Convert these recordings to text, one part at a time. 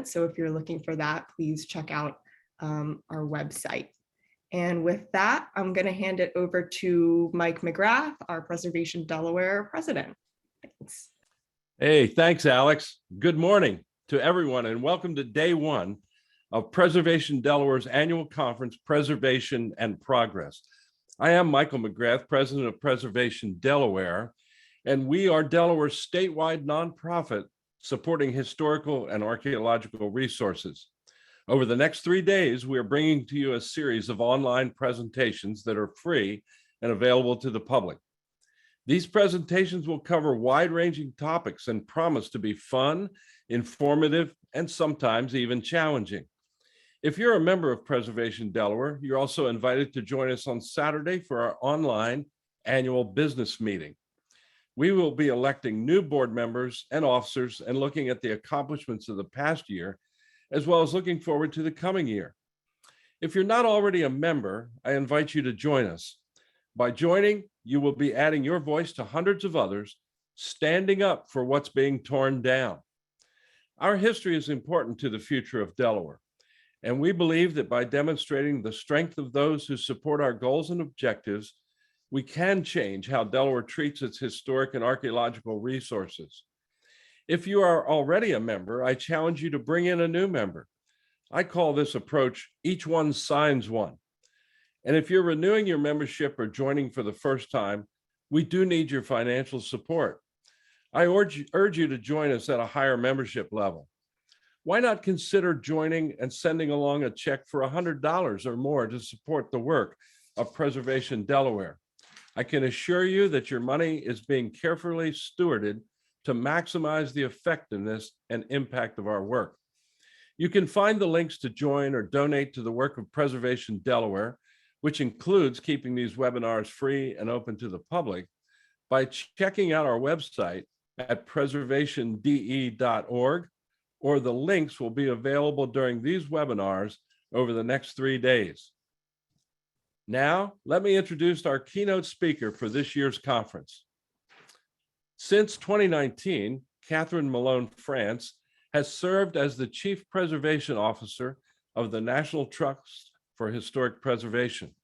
event. So if you're looking for that, please check out our website. And with that, I'm going to hand it over to Mike McGrath, our Preservation Delaware president. Thanks. Hey, thanks, Alex. Good morning to everyone, and welcome to day one of Preservation Delaware's annual conference, Preservation and Progress. I am Michael McGrath, president of Preservation Delaware, and we are Delaware's statewide nonprofit supporting historical and archaeological resources. Over the next 3 days, we are bringing to you a series of online presentations that are free and available to the public. These presentations will cover wide-ranging topics and promise to be fun, informative, and sometimes even challenging. If you're a member of Preservation Delaware, you're also invited to join us on Saturday for our online annual business meeting. We will be electing new board members and officers and looking at the accomplishments of the past year, as well as looking forward to the coming year. If you're not already a member, I invite you to join us. By joining, you will be adding your voice to hundreds of others, standing up for what's being torn down. Our history is important to the future of Delaware, and we believe that by demonstrating the strength of those who support our goals and objectives, we can change how Delaware treats its historic and archaeological resources. If you are already a member, I challenge you to bring in a new member. I call this approach, each one signs one. And if you're renewing your membership or joining for the first time, we do need your financial support. I urge you to join us at a higher membership level. Why not consider joining and sending along a check for $100 or more to support the work of Preservation Delaware? I can assure you that your money is being carefully stewarded to maximize the effectiveness and impact of our work. You can find the links to join or donate to the work of Preservation Delaware, which includes keeping these webinars free and open to the public, by checking out our website at preservationdE.org, or the links will be available during these webinars over the next 3 days. Now, let me introduce our keynote speaker for this year's conference. Since 2019, Katherine Malone-France has served as the Chief Preservation Officer of the National Trust for Historic Preservation.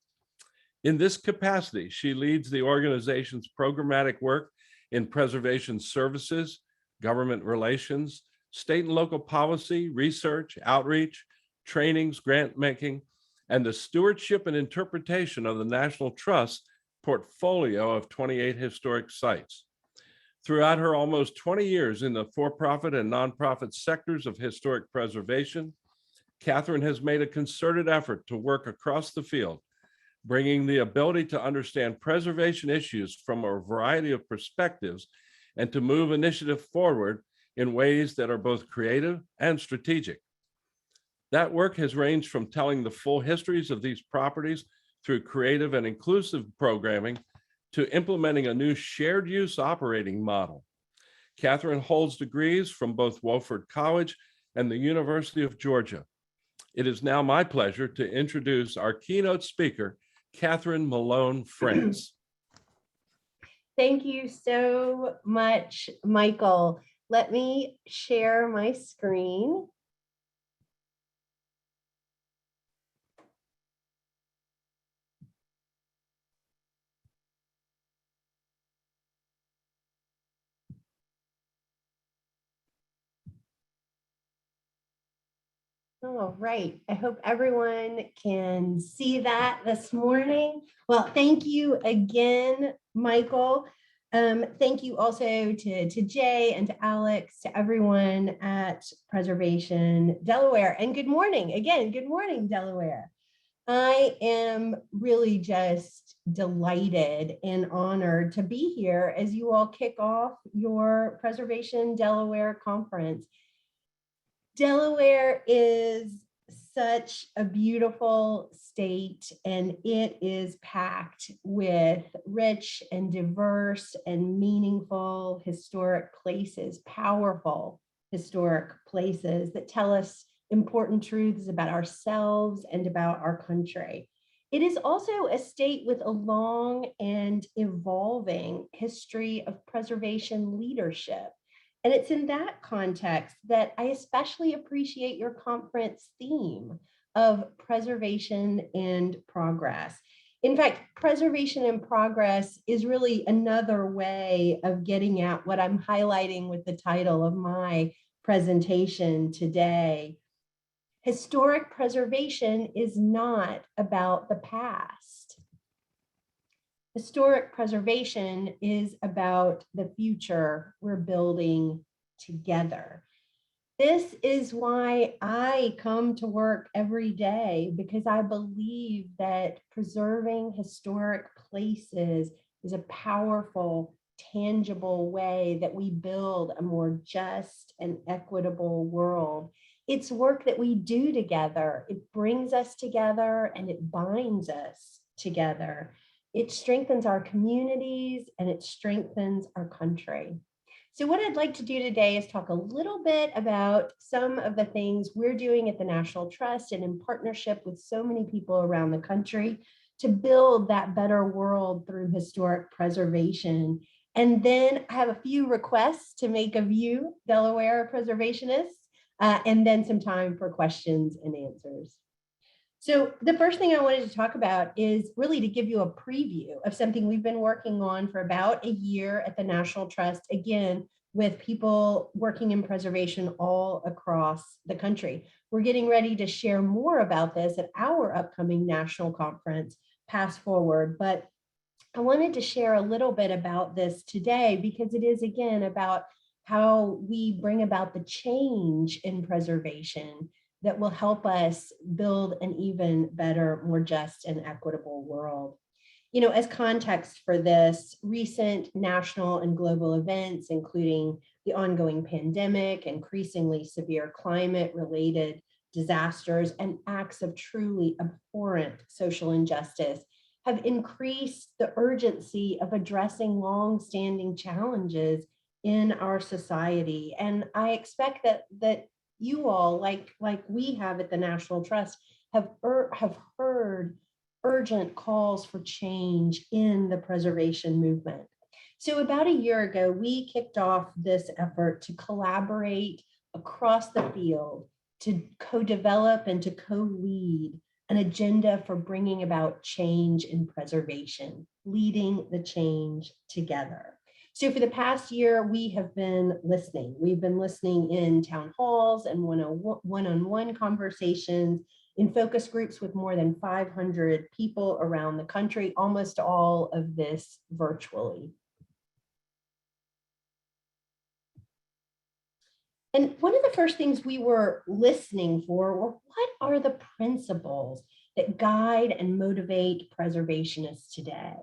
In this capacity, she leads the organization's programmatic work in preservation services, government relations, state and local policy, research, outreach, trainings, grant making, and the stewardship and interpretation of the National Trust's portfolio of 28 historic sites. Throughout her almost 20 years in the for-profit and nonprofit sectors of historic preservation, Katherine has made a concerted effort to work across the field, bringing the ability to understand preservation issues from a variety of perspectives and to move initiative forward in ways that are both creative and strategic. That work has ranged from telling the full histories of these properties through creative and inclusive programming to implementing a new shared use operating model. Katherine holds degrees from both Wofford College and the University of Georgia. It is now my pleasure to introduce our keynote speaker, Katherine Malone-France. Thank you so much, Michael. Let me share my screen. All right, I hope everyone can see that this morning. Well, thank you again, Michael. Thank you also to Jay and to Alex, to everyone at Preservation Delaware. And good morning, again, good morning, Delaware. I am really just delighted and honored to be here as you all kick off your Preservation Delaware conference. Delaware is such a beautiful state, and it is packed with rich and diverse and meaningful historic places, powerful historic places that tell us important truths about ourselves and about our country. It is also a state with a long and evolving history of preservation leadership. And it's in that context that I especially appreciate your conference theme of preservation and progress. In fact, preservation and progress is really another way of getting at what I'm highlighting with the title of my presentation today. Historic preservation is not about the past. Historic preservation is about the future we're building together. This is why I come to work every day, because I believe that preserving historic places is a powerful, tangible way that we build a more just and equitable world. It's work that we do together. It brings us together and it binds us together. It strengthens our communities and it strengthens our country. So what I'd like to do today is talk a little bit about some of the things we're doing at the National Trust and in partnership with so many people around the country to build that better world through historic preservation. And then I have a few requests to make of you, Delaware preservationists, and then some time for questions and answers. So the first thing I wanted to talk about is really to give you a preview of something we've been working on for about a year at the National Trust, again, with people working in preservation all across the country. We're getting ready to share more about this at our upcoming national conference, Pass Forward, but I wanted to share a little bit about this today because it is, again, about how we bring about the change in preservation that will help us build an even better, more just and equitable world. You know, as context for this, recent national and global events, including the ongoing pandemic, increasingly severe climate-related disasters, and acts of truly abhorrent social injustice, have increased the urgency of addressing long-standing challenges in our society. And I expect that you all, like we have at the National Trust, have heard urgent calls for change in the preservation movement. So about a year ago, we kicked off this effort to collaborate across the field, to co-develop and to co-lead an agenda for bringing about change in preservation, leading the change together. So for the past year, we have been listening. We've been listening in town halls and one-on-one conversations, in focus groups with more than 500 people around the country, almost all of this virtually. And one of the first things we were listening for were, what are the principles that guide and motivate preservationists today?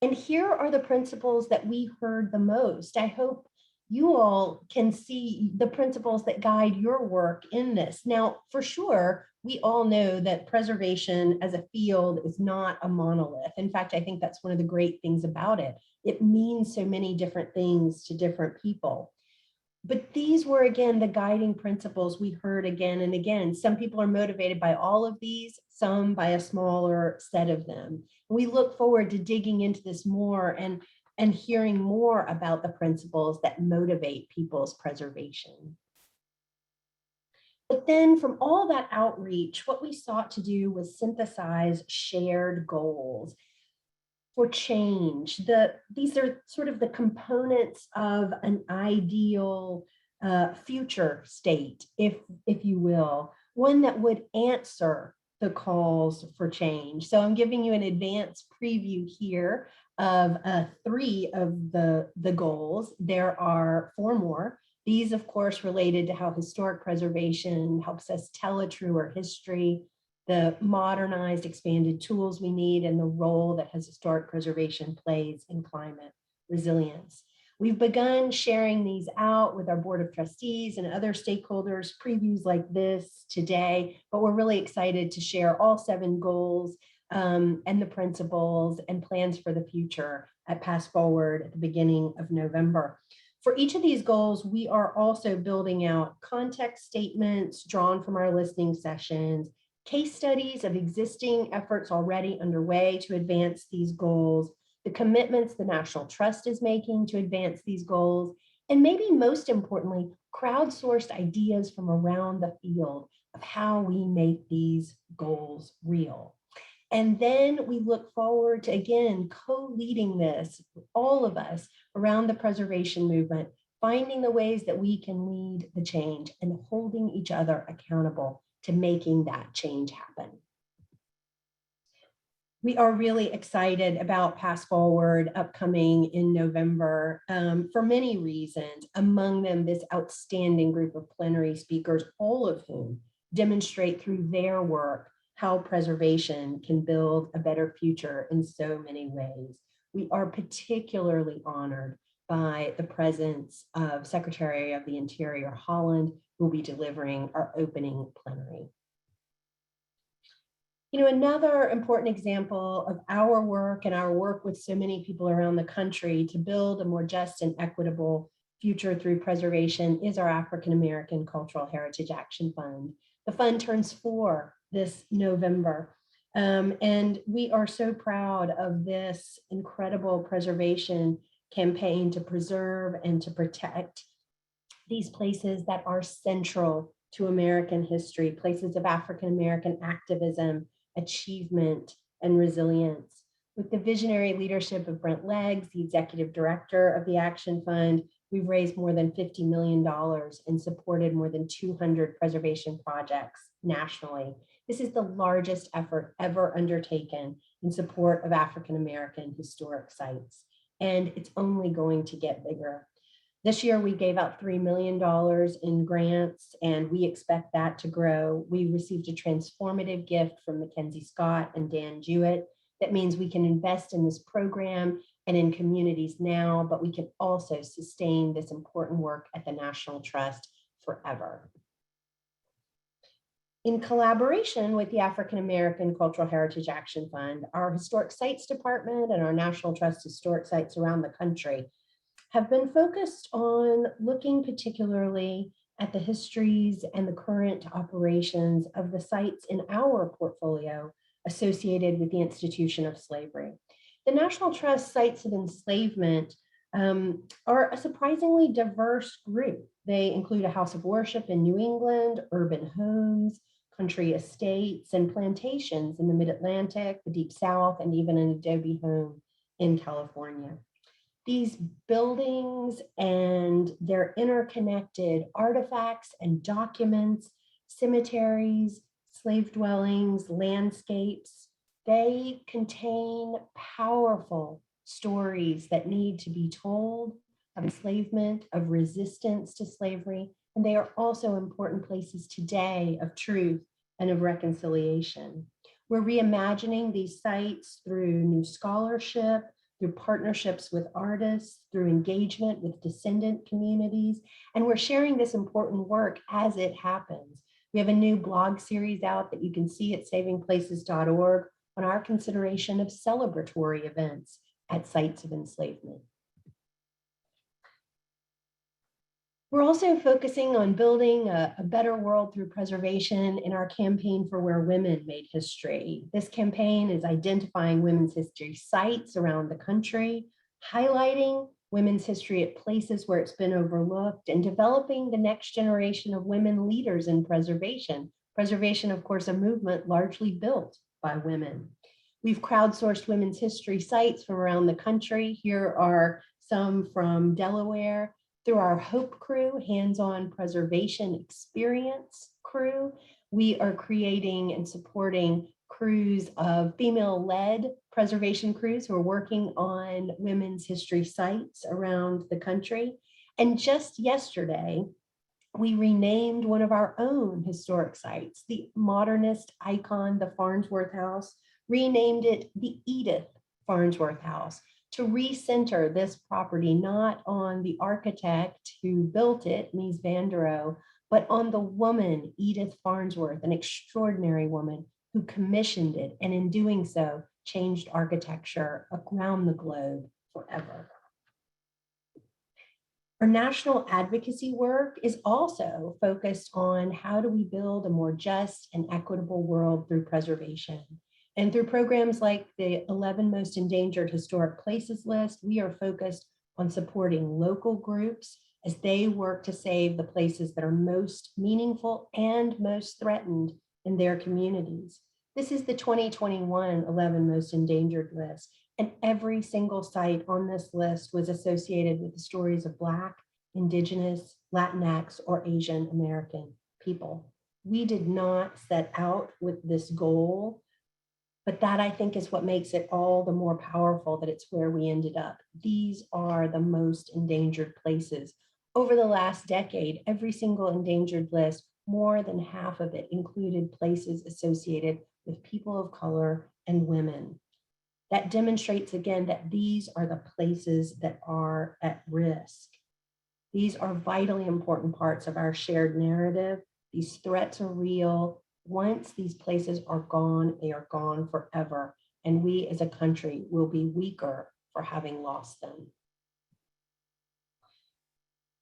And here are the principles that we heard the most. I hope you all can see the principles that guide your work in this. Now, for sure, we all know that preservation as a field is not a monolith. In fact, I think that's one of the great things about it. It means so many different things to different people. But these were, again, the guiding principles we heard again and again. Some people are motivated by all of these, some by a smaller set of them. We look forward to digging into this more and hearing more about the principles that motivate people's preservation. But then from all that outreach, what we sought to do was synthesize shared goals for change. These are sort of the components of an ideal future state, if you will, one that would answer the calls for change. So I'm giving you an advanced preview here of 3 of the goals. There are 4 more. These, of course, related to how historic preservation helps us tell a truer history, the modernized, expanded tools we need, and the role that historic preservation plays in climate resilience. We've begun sharing these out with our Board of Trustees and other stakeholders, previews like this today, but we're really excited to share all 7 goals and the principles and plans for the future at Pass Forward at the beginning of November. For each of these goals, we are also building out context statements drawn from our listening sessions, case studies of existing efforts already underway to advance these goals, the commitments the National Trust is making to advance these goals, And maybe most importantly, crowdsourced ideas from around the field of how we make these goals real. And then we look forward to, again, co-leading this, all of us around the preservation movement, finding the ways that we can lead the change and holding each other accountable to making that change happen. We are really excited about Pass Forward upcoming in November for many reasons, among them this outstanding group of plenary speakers, all of whom demonstrate through their work how preservation can build a better future in so many ways. We are particularly honored by the presence of Secretary of the Interior Holland, who will be delivering our opening plenary. You know, another important example of our work and our work with so many people around the country to build a more just and equitable future through preservation is our African American Cultural Heritage Action Fund. The fund turns 4 this November, and we are so proud of this incredible preservation campaign to preserve and to protect these places that are central to American history, places of African American activism, achievement, and resilience. With the visionary leadership of Brent Leggs, the executive director of the Action Fund, we've raised more than $50 million and supported more than 200 preservation projects nationally. This is the largest effort ever undertaken in support of African American historic sites, and it's only going to get bigger. This year, we gave out $3 million in grants, and we expect that to grow. We received a transformative gift from Mackenzie Scott and Dan Jewett. That means we can invest in this program and in communities now, but we can also sustain this important work at the National Trust forever. In collaboration with the African American Cultural Heritage Action Fund, our Historic Sites Department and our National Trust historic sites around the country have been focused on looking particularly at the histories and the current operations of the sites in our portfolio associated with the institution of slavery. The National Trust sites of enslavement are a surprisingly diverse group. They include a house of worship in New England, urban homes, country estates, and plantations in the Mid-Atlantic, the Deep South, and even an adobe home in California. These buildings and their interconnected artifacts and documents, cemeteries, slave dwellings, landscapes, they contain powerful stories that need to be told of enslavement, of resistance to slavery, and they are also important places today of truth and of reconciliation. We're reimagining these sites through new scholarship, through partnerships with artists, through engagement with descendant communities, and we're sharing this important work as it happens. We have a new blog series out that you can see at savingplaces.org on our consideration of celebratory events at sites of enslavement. We're also focusing on building a better world through preservation in our campaign for Where Women Made History. This campaign is identifying women's history sites around the country, highlighting women's history at places where it's been overlooked, and developing the next generation of women leaders in preservation. Preservation, of course, a movement largely built by women. We've crowdsourced women's history sites from around the country. Here are some from Delaware. Through our HOPE crew, hands-on preservation experience crew, we are creating and supporting crews of female-led preservation crews who are working on women's history sites around the country. And just yesterday, we renamed one of our own historic sites, the modernist icon, the Farnsworth House, renamed it the Edith Farnsworth House, to recenter this property not on the architect who built it, Mies van der Rohe, but on the woman, Edith Farnsworth, an extraordinary woman who commissioned it, and in doing so, changed architecture around the globe forever. Our national advocacy work is also focused on how do we build a more just and equitable world through preservation. And through programs like the 11 Most Endangered Historic Places list, we are focused on supporting local groups as they work to save the places that are most meaningful and most threatened in their communities. This is the 2021 11 Most Endangered list, and every single site on this list was associated with the stories of Black, Indigenous, Latinx, or Asian American people. We did not set out with this goal, but that, I think, is what makes it all the more powerful that it's where we ended up. These are the most endangered places. Over the last decade, every single endangered list, more than half of it included places associated with people of color and women. That demonstrates again that these are the places that are at risk. These are vitally important parts of our shared narrative. These threats are real. Once these places are gone, they are gone forever. And we as a country will be weaker for having lost them.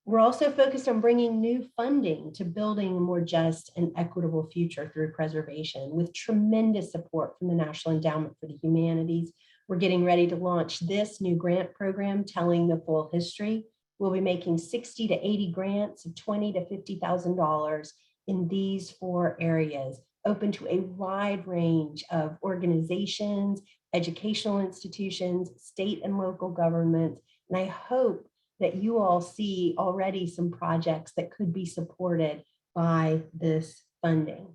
We're also focused on bringing new funding to building a more just and equitable future through preservation, with tremendous support from the National Endowment for the Humanities. We're getting ready to launch this new grant program, Telling the Full History. We'll be making 60 to 80 grants of $20,000 to $50,000 in these 4 areas, open to a wide range of organizations, educational institutions, state and local governments. And I hope that you all see already some projects that could be supported by this funding.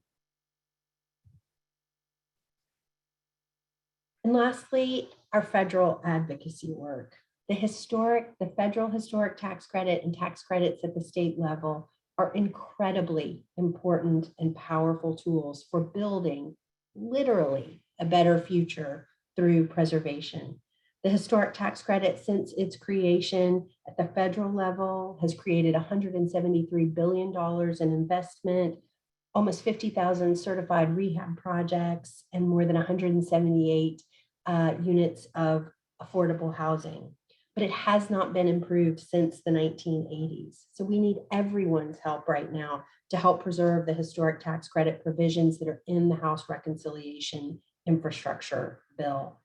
And lastly, our federal advocacy work. The federal historic tax credit and tax credits at the state level are incredibly important and powerful tools for building literally a better future through preservation. The historic tax credit, since its creation at the federal level, has created $173 billion in investment, almost 50,000 certified rehab projects, and more than 178 units of affordable housing. But it has not been improved since the 1980s. So we need everyone's help right now to help preserve the historic tax credit provisions that are in the House Reconciliation Infrastructure Bill.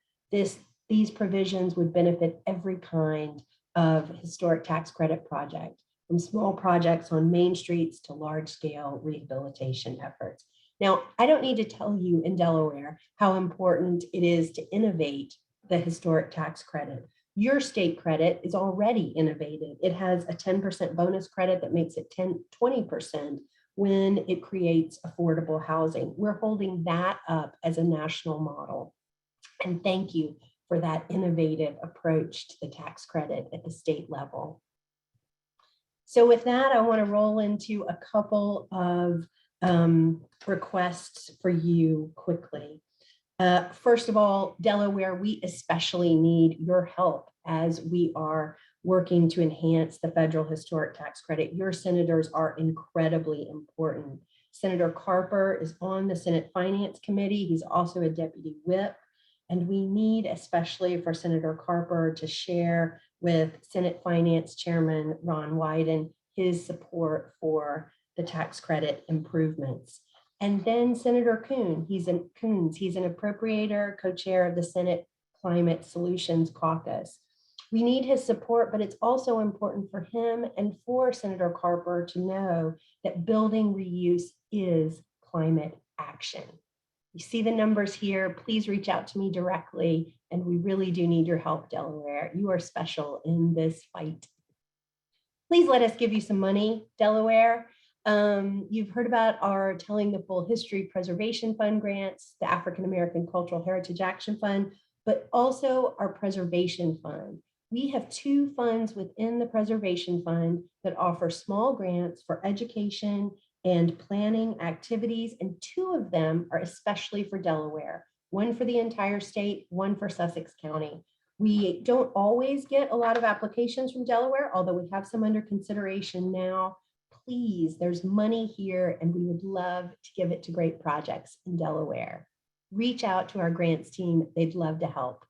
These provisions would benefit every kind of historic tax credit project, from small projects on main streets to large-scale rehabilitation efforts. Now, I don't need to tell you in Delaware how important it is to innovate the historic tax credit. Your state credit is already innovative. It has a 10% bonus credit that makes it 20% when it creates affordable housing. We're holding that up as a national model. And thank you for that innovative approach to the tax credit at the state level. So with that, I want to roll into a couple of requests for you quickly. First of all, Delaware, we especially need your help as we are working to enhance the federal historic tax credit. Your senators are incredibly important. Senator Carper is on the Senate Finance Committee. He's also a deputy whip. And we need, especially for Senator Carper, to share with Senate Finance Chairman Ron Wyden his support for the tax credit improvements. And then Senator Coons, he's an appropriator, co-chair of the Senate Climate Solutions Caucus. We need his support, but it's also important for him and for Senator Carper to know that building reuse is climate action. You see the numbers here. Please reach out to me directly. And we really do need your help, Delaware. You are special in this fight. Please let us give you some money, Delaware. You've heard about our Telling the Full History Preservation Fund grants, the African American Cultural Heritage Action Fund, but also our Preservation Fund. We have 2 funds within the Preservation Fund that offer small grants for education and planning activities, and 2 of them are especially for Delaware, one for the entire state, one for Sussex County. We don't always get a lot of applications from Delaware, although we have some under consideration now. Please, there's money here, and we would love to give it to great projects in Delaware. Reach out to our grants team. They'd love to help.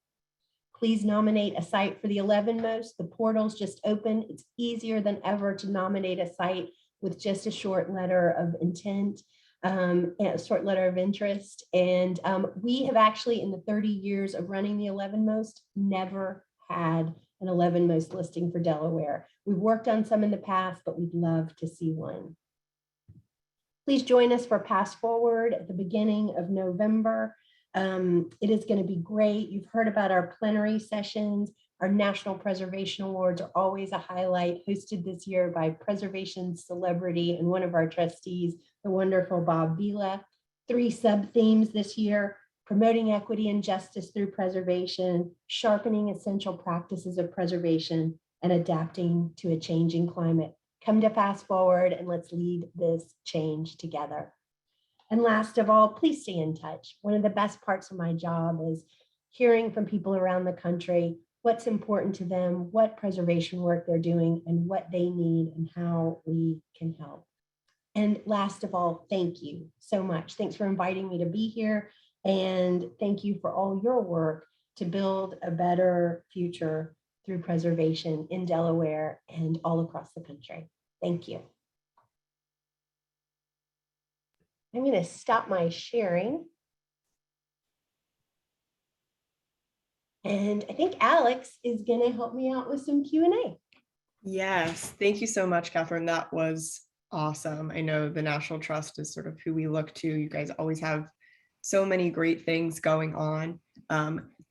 Please nominate a site for the 11 Most. The portal's just open. It's easier than ever to nominate a site with just a short letter of intent, a short letter of interest. And we have actually, in the 30 years of running the 11 Most, never had an 11 Most listing for Delaware. We've worked on some in the past, but we'd love to see one. Please join us for Pass Forward at the beginning of November. It is going to be great. You've heard about our plenary sessions. Our National Preservation Awards are always a highlight, hosted this year by preservation celebrity and one of our trustees, the wonderful Bob Vila. 3 sub-themes this year: promoting equity and justice through preservation, sharpening essential practices of preservation, and adapting to a changing climate. Come to Fast Forward and let's lead this change together. And last of all, please stay in touch. One of the best parts of my job is hearing from people around the country what's important to them, what preservation work they're doing, and what they need and how we can help. And last of all, thank you so much. Thanks for inviting me to be here. And thank you for all your work to build a better future through preservation in Delaware and all across the country. Thank you. I'm going to stop my sharing. And I think Alex is going to help me out with some Q&A. Yes, thank you so much, Catherine. That was awesome. I know the National Trust is sort of who we look to. You guys always have so many great things going on.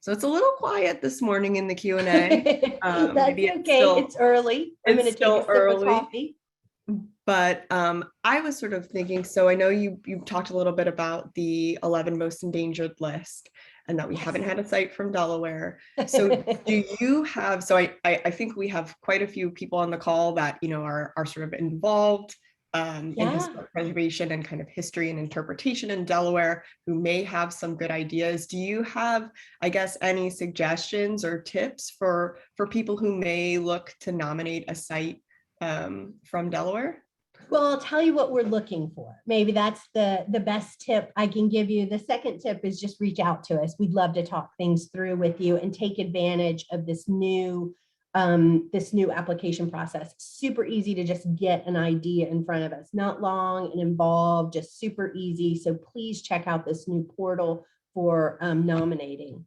So it's a little quiet this morning in the Q&A. That's okay. It's early. I'm going to take a sip of coffee. But I was sort of thinking, so I know you talked a little bit about the 11 most endangered list and that we haven't had a site from Delaware. So do you have, so I think we have quite a few people on the call that, you know, are sort of involved in historic preservation and kind of history and interpretation in Delaware who may have some good ideas. Do you have, I guess, any suggestions or tips for people who may look to nominate a site from Delaware? Well, I'll tell you what we're looking for. Maybe that's the best tip I can give you. The second tip is just reach out to us. We'd love to talk things through with you and take advantage of this new application process. Super easy to just get an idea in front of us. Not long and involved, just super easy. So please check out this new portal for nominating.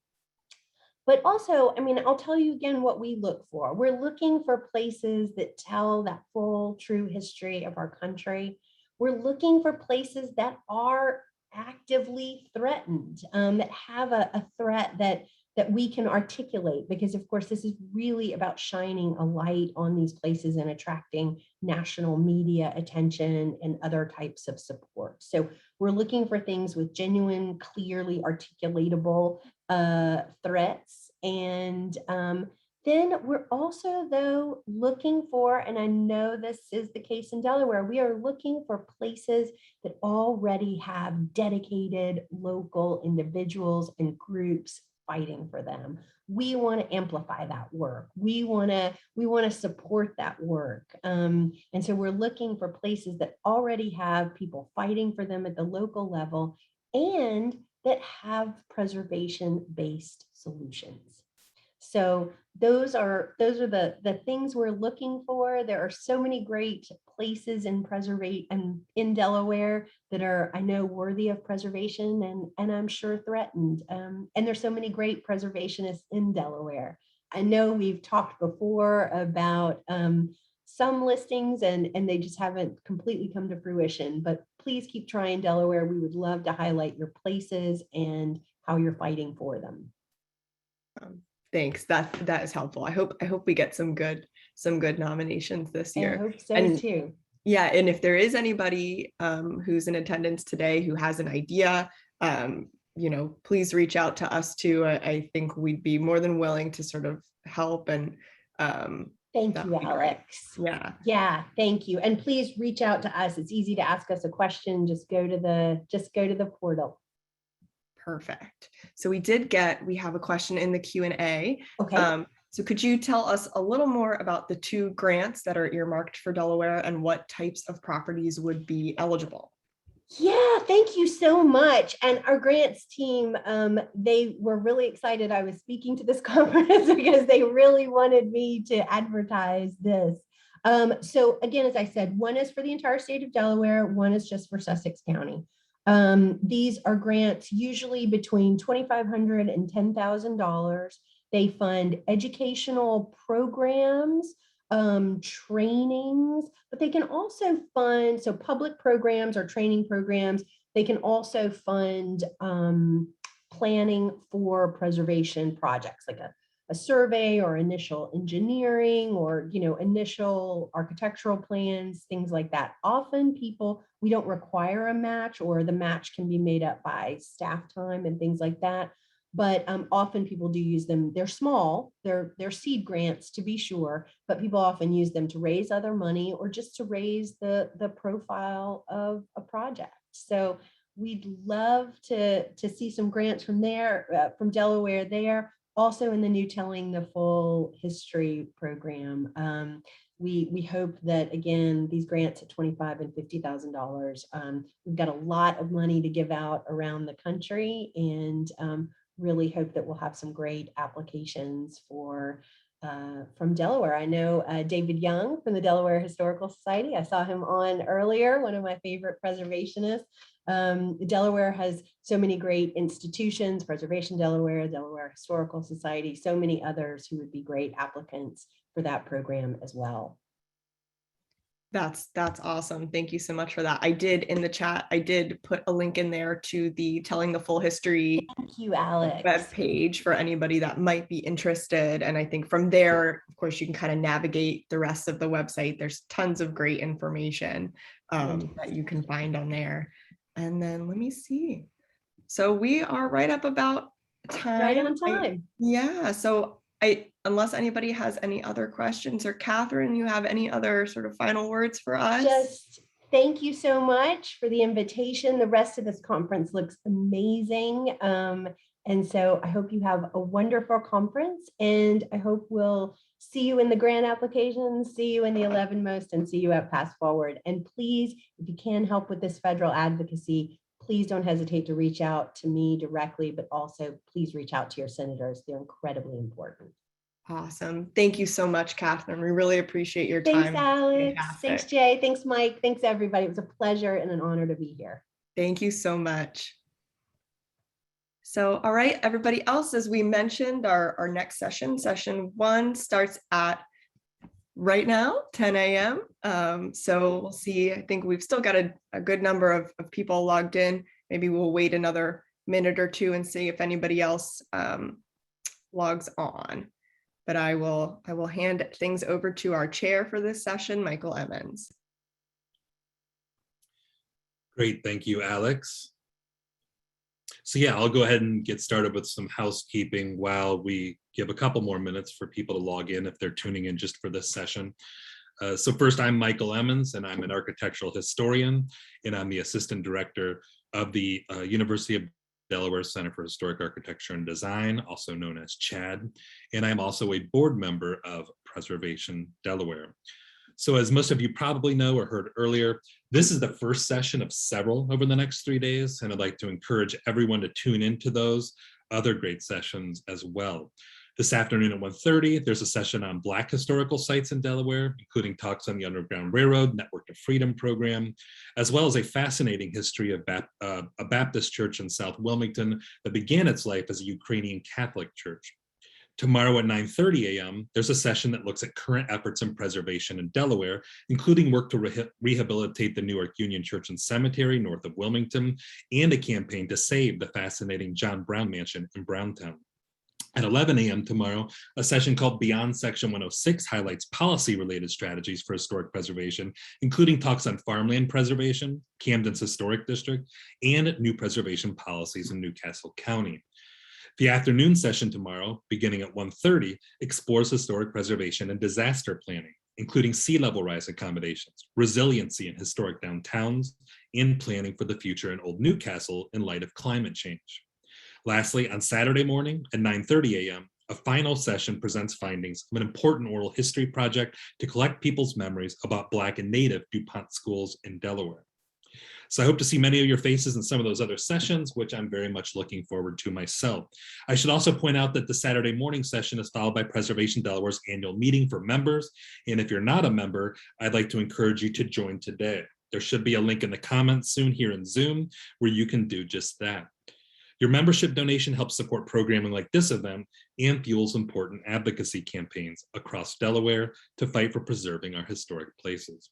But also, I mean, I'll tell you again what we look for. We're looking for places that tell that full, true history of our country. We're looking for places that are actively threatened, that have a threat that we can articulate, because of course, this is really about shining a light on these places and attracting national media attention and other types of support. So we're looking for things with genuine, clearly articulatable threats. And then we're also, though, looking for, and I know this is the case in Delaware, we are looking for places that already have dedicated local individuals and groups fighting for them. We want to amplify that work. We want to support that work. And so we're looking for places that already have people fighting for them at the local level and that have preservation-based solutions. So those are the things we're looking for. There are so many great places in Delaware that are, I know, worthy of preservation and I'm sure threatened. And there's so many great preservationists in Delaware. I know we've talked before about some listings and they just haven't completely come to fruition, but please keep trying Delaware. We would love to highlight your places and how you're fighting for them. Thanks. That is helpful. I hope we get some good nominations this year. I hope so too. Yeah, and if there is anybody who's in attendance today who has an idea, you know, please reach out to us too. I think we'd be more than willing to sort of help and thank you, Alex. Yeah, thank you. And please reach out to us. It's easy to ask us a question. Just go to the portal. Perfect. So we have a question in the Q&A. Okay. So could you tell us a little more about the 2 grants that are earmarked for Delaware and what types of properties would be eligible? Yeah, thank you so much. And our grants team, they were really excited I was speaking to this conference because they really wanted me to advertise this. So again, as I said, one is for the entire state of Delaware, one is just for Sussex County. These are grants usually between $2,500 and $10,000. They fund educational programs trainings, but they can also fund, so public programs or training programs, they can also fund planning for preservation projects, like a survey or initial engineering or, initial architectural plans, things like that. Often we don't require a match, or the match can be made up by staff time and things like that. But often people do use them. They're small, they're seed grants to be sure, but people often use them to raise other money or just to raise the profile of a project. So we'd love to see some grants from there, from Delaware there. Also in the new Telling the Full History program. We hope that, again, these grants at $25,000 and $50,000, we've got a lot of money to give out around the country, and really hope that we'll have some great applications from Delaware. I know David Young from the Delaware Historical Society. I saw him on earlier, one of my favorite preservationists. Delaware has so many great institutions, Preservation Delaware, Delaware Historical Society, so many others who would be great applicants for that program as well. That's awesome. Thank you so much for that. I did in the chat, I did put a link in there to the Telling the Full History Thank you, Alex. web page for anybody that might be interested. And I think from there, of course, you can kind of navigate the rest of the website. There's tons of great information that you can find on there. And then let me see. So we are right up about time. Right on time. Yeah. So unless anybody has any other questions, or Catherine, you have any other sort of final words for us? Just thank you so much for the invitation. The rest of this conference looks amazing. And so I hope you have a wonderful conference, and I hope we'll see you in the grant applications, see you in the 11 Most, and see you at Pass Forward. And please, if you can help with this federal advocacy, please don't hesitate to reach out to me directly, but also please reach out to your senators. They're incredibly important. Awesome. Thank you so much, Catherine. We really appreciate your time. Thanks, Alex. Fantastic. Thanks, Jay. Thanks, Mike. Thanks, everybody. It was a pleasure and an honor to be here. Thank you so much. So, all right, everybody else, as we mentioned, our next session, session 1, starts at right now, 10 a.m. So we'll see. I think we've still got a good number of people logged in. Maybe we'll wait another minute or two and see if anybody else logs on. But I will hand things over to our chair for this session, Michael Emmons. Great, thank you, Alex. So yeah, I'll go ahead and get started with some housekeeping while we give a couple more minutes for people to log in if they're tuning in just for this session. So first, I'm Michael Emmons, and I'm an architectural historian, and I'm the assistant director of the University of Delaware Center for Historic Architecture and Design, also known as CHAD, and I'm also a board member of Preservation Delaware. So as most of you probably know or heard earlier, this is the first session of several over the next 3 days, and I'd like to encourage everyone to tune into those other great sessions as well. This afternoon at 1:30, there's a session on Black historical sites in Delaware, including talks on the Underground Railroad Network to Freedom program, as well as a fascinating history of a Baptist church in South Wilmington that began its life as a Ukrainian Catholic church. Tomorrow at 9:30 a.m., there's a session that looks at current efforts in preservation in Delaware, including work to rehabilitate the Newark Union Church and Cemetery north of Wilmington, and a campaign to save the fascinating John Brown Mansion in Browntown. At 11 a.m. tomorrow, a session called Beyond Section 106 highlights policy-related strategies for historic preservation, including talks on farmland preservation, Camden's Historic District, and new preservation policies in Newcastle County. The afternoon session tomorrow, beginning at 1:30, explores historic preservation and disaster planning, including sea level rise accommodations, resiliency in historic downtowns, and planning for the future in Old Newcastle in light of climate change. Lastly, on Saturday morning at 9:30 a.m., a final session presents findings of an important oral history project to collect people's memories about Black and Native DuPont schools in Delaware. So I hope to see many of your faces in some of those other sessions, which I'm very much looking forward to myself. I should also point out that the Saturday morning session is followed by Preservation Delaware's annual meeting for members. And if you're not a member, I'd like to encourage you to join today. There should be a link in the comments soon here in Zoom where you can do just that. Your membership donation helps support programming like this event and fuels important advocacy campaigns across Delaware to fight for preserving our historic places.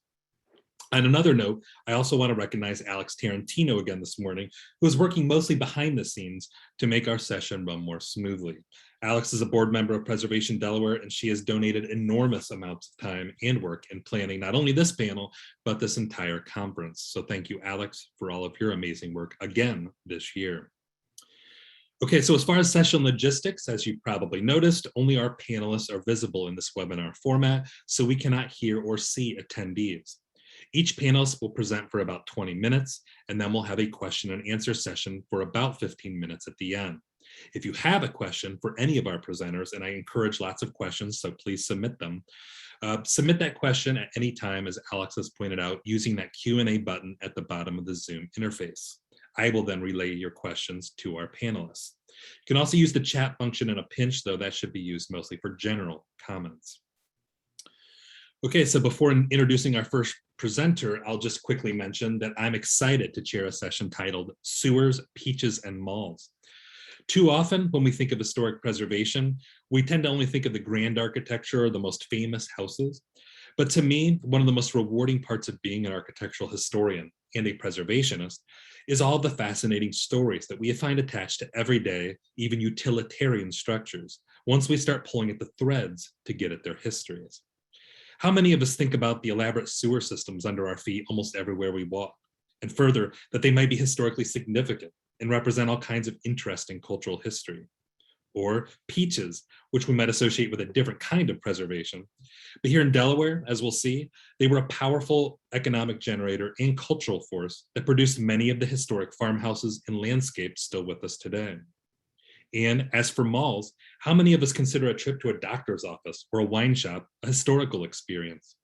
On another note, I also want to recognize Alex Tarantino again this morning, who is working mostly behind the scenes to make our session run more smoothly. Alex is a board member of Preservation Delaware, and she has donated enormous amounts of time and work in planning not only this panel, but this entire conference. So thank you, Alex, for all of your amazing work again this year. Okay, so as far as session logistics, as you probably noticed, only our panelists are visible in this webinar format, so we cannot hear or see attendees. Each panelist will present for about 20 minutes, and then we'll have a question and answer session for about 15 minutes at the end. If you have a question for any of our presenters, and I encourage lots of questions, so please submit them, submit that question at any time, as Alex has pointed out, using that Q&A button at the bottom of the Zoom interface. I will then relay your questions to our panelists. You can also use the chat function in a pinch, though that should be used mostly for general comments. Okay, so before introducing our first presenter, I'll just quickly mention that I'm excited to chair a session titled Sewers, Peaches, and Malls. Too often, when we think of historic preservation, we tend to only think of the grand architecture or the most famous houses. But to me, one of the most rewarding parts of being an architectural historian and a preservationist is all the fascinating stories that we find attached to everyday, even utilitarian structures, once we start pulling at the threads to get at their histories. How many of us think about the elaborate sewer systems under our feet almost everywhere we walk? And further, that they might be historically significant and represent all kinds of interesting cultural history. Or peaches, which we might associate with a different kind of preservation. But here in Delaware, as we'll see, they were a powerful economic generator and cultural force that produced many of the historic farmhouses and landscapes still with us today. And as for malls, how many of us consider a trip to a doctor's office or a wine shop a historical experience?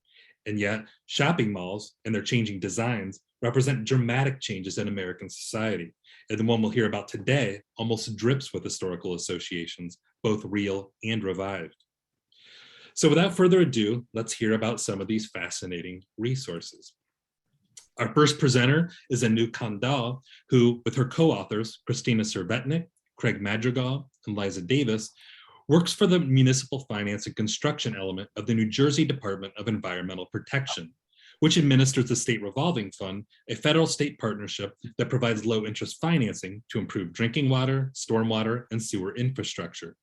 And yet, shopping malls and their changing designs represent dramatic changes in American society. And the one we'll hear about today almost drips with historical associations, both real and revived. So without further ado, let's hear about some of these fascinating resources. Our first presenter is Anu Kandal, who, with her co-authors, Christina Servetnik, Craig Madrigal, and Liza Davis, works for the municipal finance and construction element of the New Jersey Department of Environmental Protection, which administers the State Revolving Fund, a federal-state partnership that provides low-interest financing to improve drinking water, stormwater, and sewer infrastructure.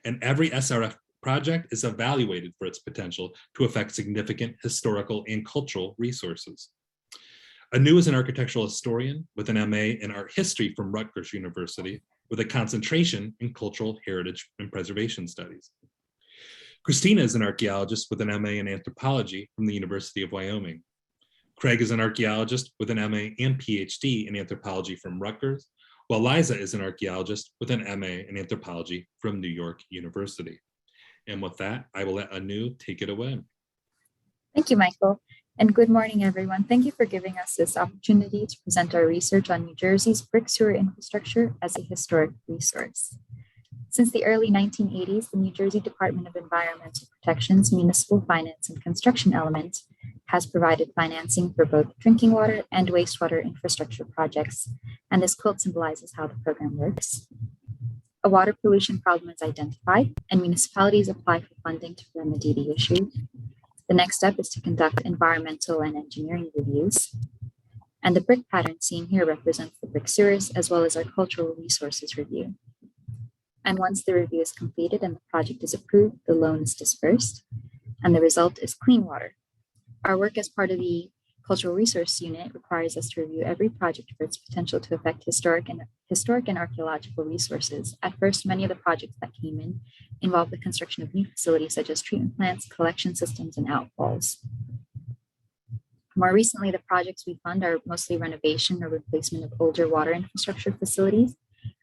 And every SRF project is evaluated for its potential to affect significant historical and cultural resources. Anu is an architectural historian with an MA in art history from Rutgers University, with a concentration in cultural heritage and preservation studies. Christina is an archaeologist with an MA in anthropology from the University of Wyoming. Craig is an archaeologist with an MA and PhD in anthropology from Rutgers, while Liza is an archaeologist with an MA in anthropology from New York University. And with that, I will let Anu take it away. Thank you, Michael. And good morning, everyone. Thank you for giving us this opportunity to present our research on New Jersey's brick sewer infrastructure as a historic resource. Since the early 1980s, the New Jersey Department of Environmental Protection's municipal finance and construction element has provided financing for both drinking water and wastewater infrastructure projects, and this quilt symbolizes how the program works. A water pollution problem is identified, and municipalities apply for funding to remedy the issue. The next step is to conduct environmental and engineering reviews. And the brick pattern seen here represents the brick sewers as well as our cultural resources review. And once the review is completed and the project is approved, the loan is dispersed, and the result is clean water. Our work as part of the Cultural Resource Unit requires us to review every project for its potential to affect historic and archaeological resources. At first, many of the projects that came in involved the construction of new facilities such as treatment plants, collection systems, and outfalls. More recently, the projects we fund are mostly renovation or replacement of older water infrastructure facilities.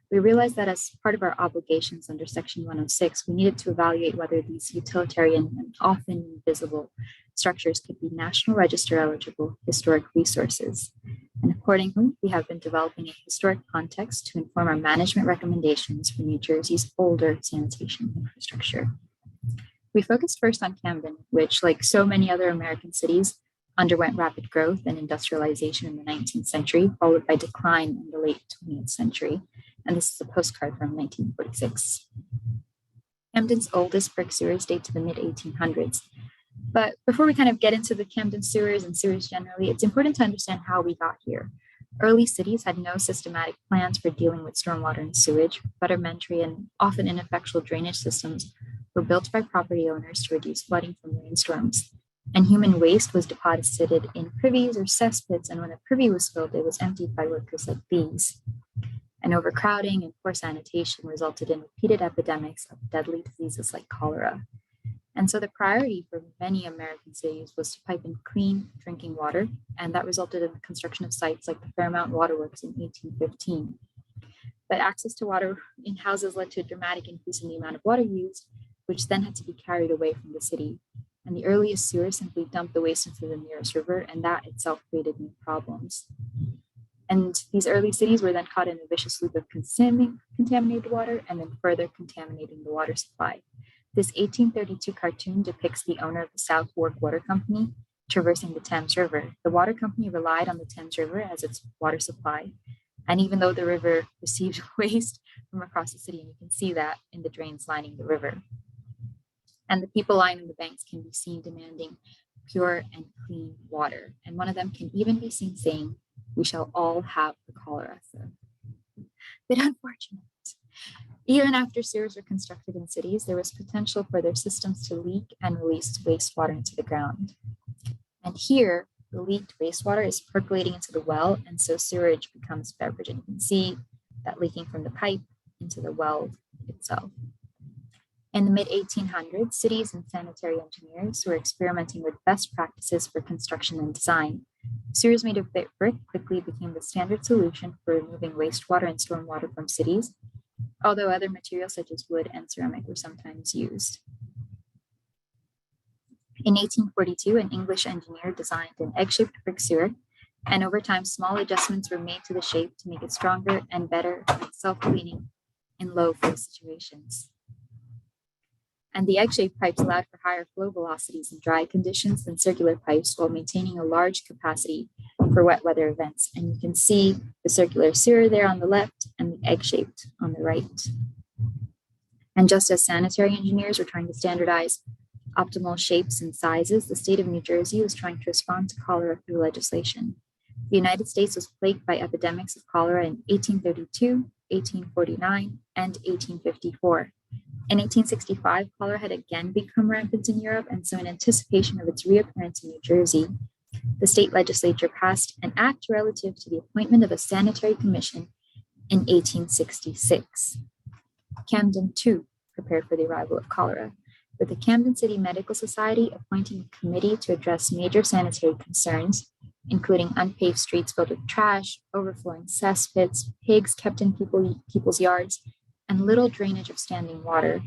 We realized that as part of our obligations under Section 106, we needed to evaluate whether these utilitarian and often invisible structures could be National Register eligible historic resources. And accordingly, we have been developing a historic context to inform our management recommendations for New Jersey's older sanitation infrastructure. We focused first on Camden, which, like so many other American cities, underwent rapid growth and industrialization in the 19th century, followed by decline in the late 20th century. And this is a postcard from 1946. Camden's oldest brick sewers date to the mid-1800s. But before we kind of get into the Camden sewers and sewers generally, it's important to understand how we got here. Early cities had no systematic plans for dealing with stormwater and sewage. Rudimentary and often ineffectual drainage systems were built by property owners to reduce flooding from rainstorms. And human waste was deposited in privies or cesspits, and when a privy was filled, it was emptied by workers like these. And overcrowding and poor sanitation resulted in repeated epidemics of deadly diseases like cholera. And so the priority for many American cities was to pipe in clean drinking water, and that resulted in the construction of sites like the Fairmount Waterworks in 1815. But access to water in houses led to a dramatic increase in the amount of water used, which then had to be carried away from the city. And the earliest sewers simply dumped the waste into the nearest river, and that itself created new problems. And these early cities were then caught in a vicious loop of contaminated water and then further contaminating the water supply. This 1832 cartoon depicts the owner of the South Fork Water Company traversing the Thames River. The water company relied on the Thames River as its water supply. And even though the river received waste from across the city, and you can see that in the drains lining the river. And the people lining the banks can be seen demanding pure and clean water. And one of them can even be seen saying, "We shall all have the cholera." So, bit unfortunate. Even after sewers were constructed in cities, there was potential for their systems to leak and release wastewater into the ground. And here, the leaked wastewater is percolating into the well, and so sewage becomes beverage. And you can see that leaking from the pipe into the well itself. In the mid-1800s, cities and sanitary engineers were experimenting with best practices for construction and design. Sewers made of brick quickly became the standard solution for removing wastewater and stormwater from cities, although other materials such as wood and ceramic were sometimes used. In 1842, an English engineer designed an egg-shaped brick sewer, and over time, small adjustments were made to the shape to make it stronger and better at self-cleaning in low flow situations. And the egg-shaped pipes allowed for higher flow velocities in dry conditions than circular pipes while maintaining a large capacity for wet weather events. And you can see the circular sewer there on the left and the egg-shaped on the right. And just as sanitary engineers were trying to standardize optimal shapes and sizes, the state of New Jersey was trying to respond to cholera through legislation. The United States was plagued by epidemics of cholera in 1832, 1849, and 1854. In 1865, cholera had again become rampant in Europe, and so in anticipation of its reoccurrence in New Jersey, the state legislature passed an act relative to the appointment of a sanitary commission in 1866. Camden, too, prepared for the arrival of cholera, with the Camden City Medical Society appointing a committee to address major sanitary concerns, including unpaved streets filled with trash, overflowing cesspits, pigs kept in people's yards, and little drainage of standing water.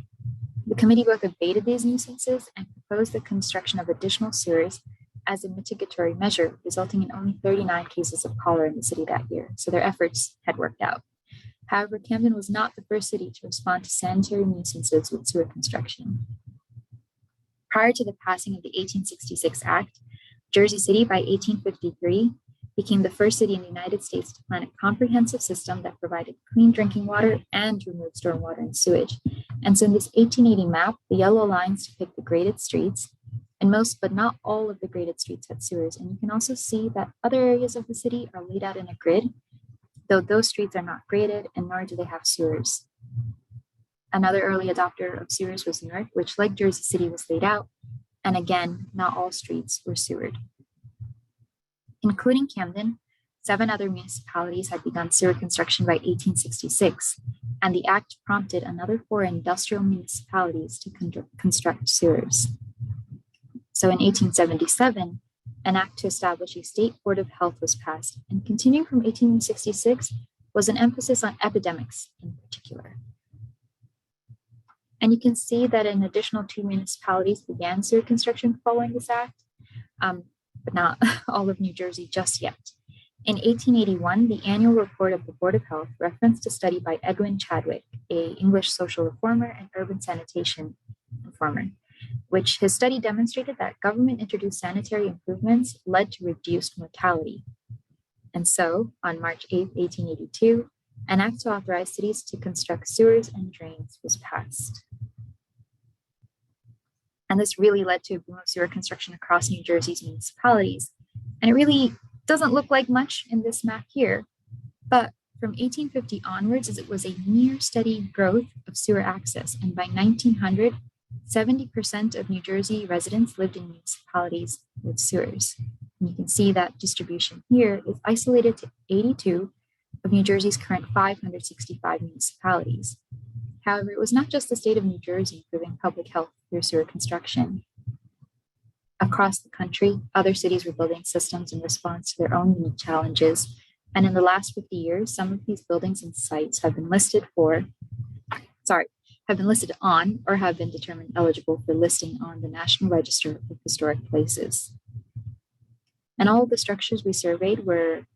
The committee both abated these nuisances and proposed the construction of additional sewers as a mitigatory measure, resulting in only 39 cases of cholera in the city that year. So their efforts had worked out. However, Camden was not the first city to respond to sanitary nuisances with sewer construction. Prior to the passing of the 1866 Act, Jersey City by 1853 became the first city in the United States to plan a comprehensive system that provided clean drinking water and removed stormwater and sewage. And so in this 1880 map, the yellow lines depict the graded streets, and most but not all of the graded streets had sewers. And you can also see that other areas of the city are laid out in a grid, though those streets are not graded and nor do they have sewers. Another early adopter of sewers was Newark, which, like Jersey City, was laid out. And again, not all streets were sewered. Including Camden, 7 other municipalities had begun sewer construction by 1866, and the act prompted another 4 industrial municipalities to construct sewers. So in 1877, an act to establish a state board of health was passed, and continuing from 1866 was an emphasis on epidemics in particular. And you can see that an additional 2 municipalities began sewer construction following this act, but not all of New Jersey just yet. In 1881, the annual report of the Board of Health referenced a study by Edwin Chadwick, an English social reformer and urban sanitation reformer, which his study demonstrated that government-introduced sanitary improvements led to reduced mortality. And so, on March 8, 1882, An act to authorize cities to construct sewers and drains was passed. And this really led to a boom of sewer construction across New Jersey's municipalities. And it really doesn't look like much in this map here, but from 1850 onwards, it was a near steady growth of sewer access. And by 1900, 70% of New Jersey residents lived in municipalities with sewers. And you can see that distribution here is isolated to 82 of New Jersey's current 565 municipalities. However, it was not just the state of New Jersey improving public health through sewer construction. Across the country, other cities were building systems in response to their own unique challenges. And in the last 50 years, some of these buildings and sites have been listed on or have been determined eligible for listing on the National Register of Historic Places. And all of the structures we surveyed were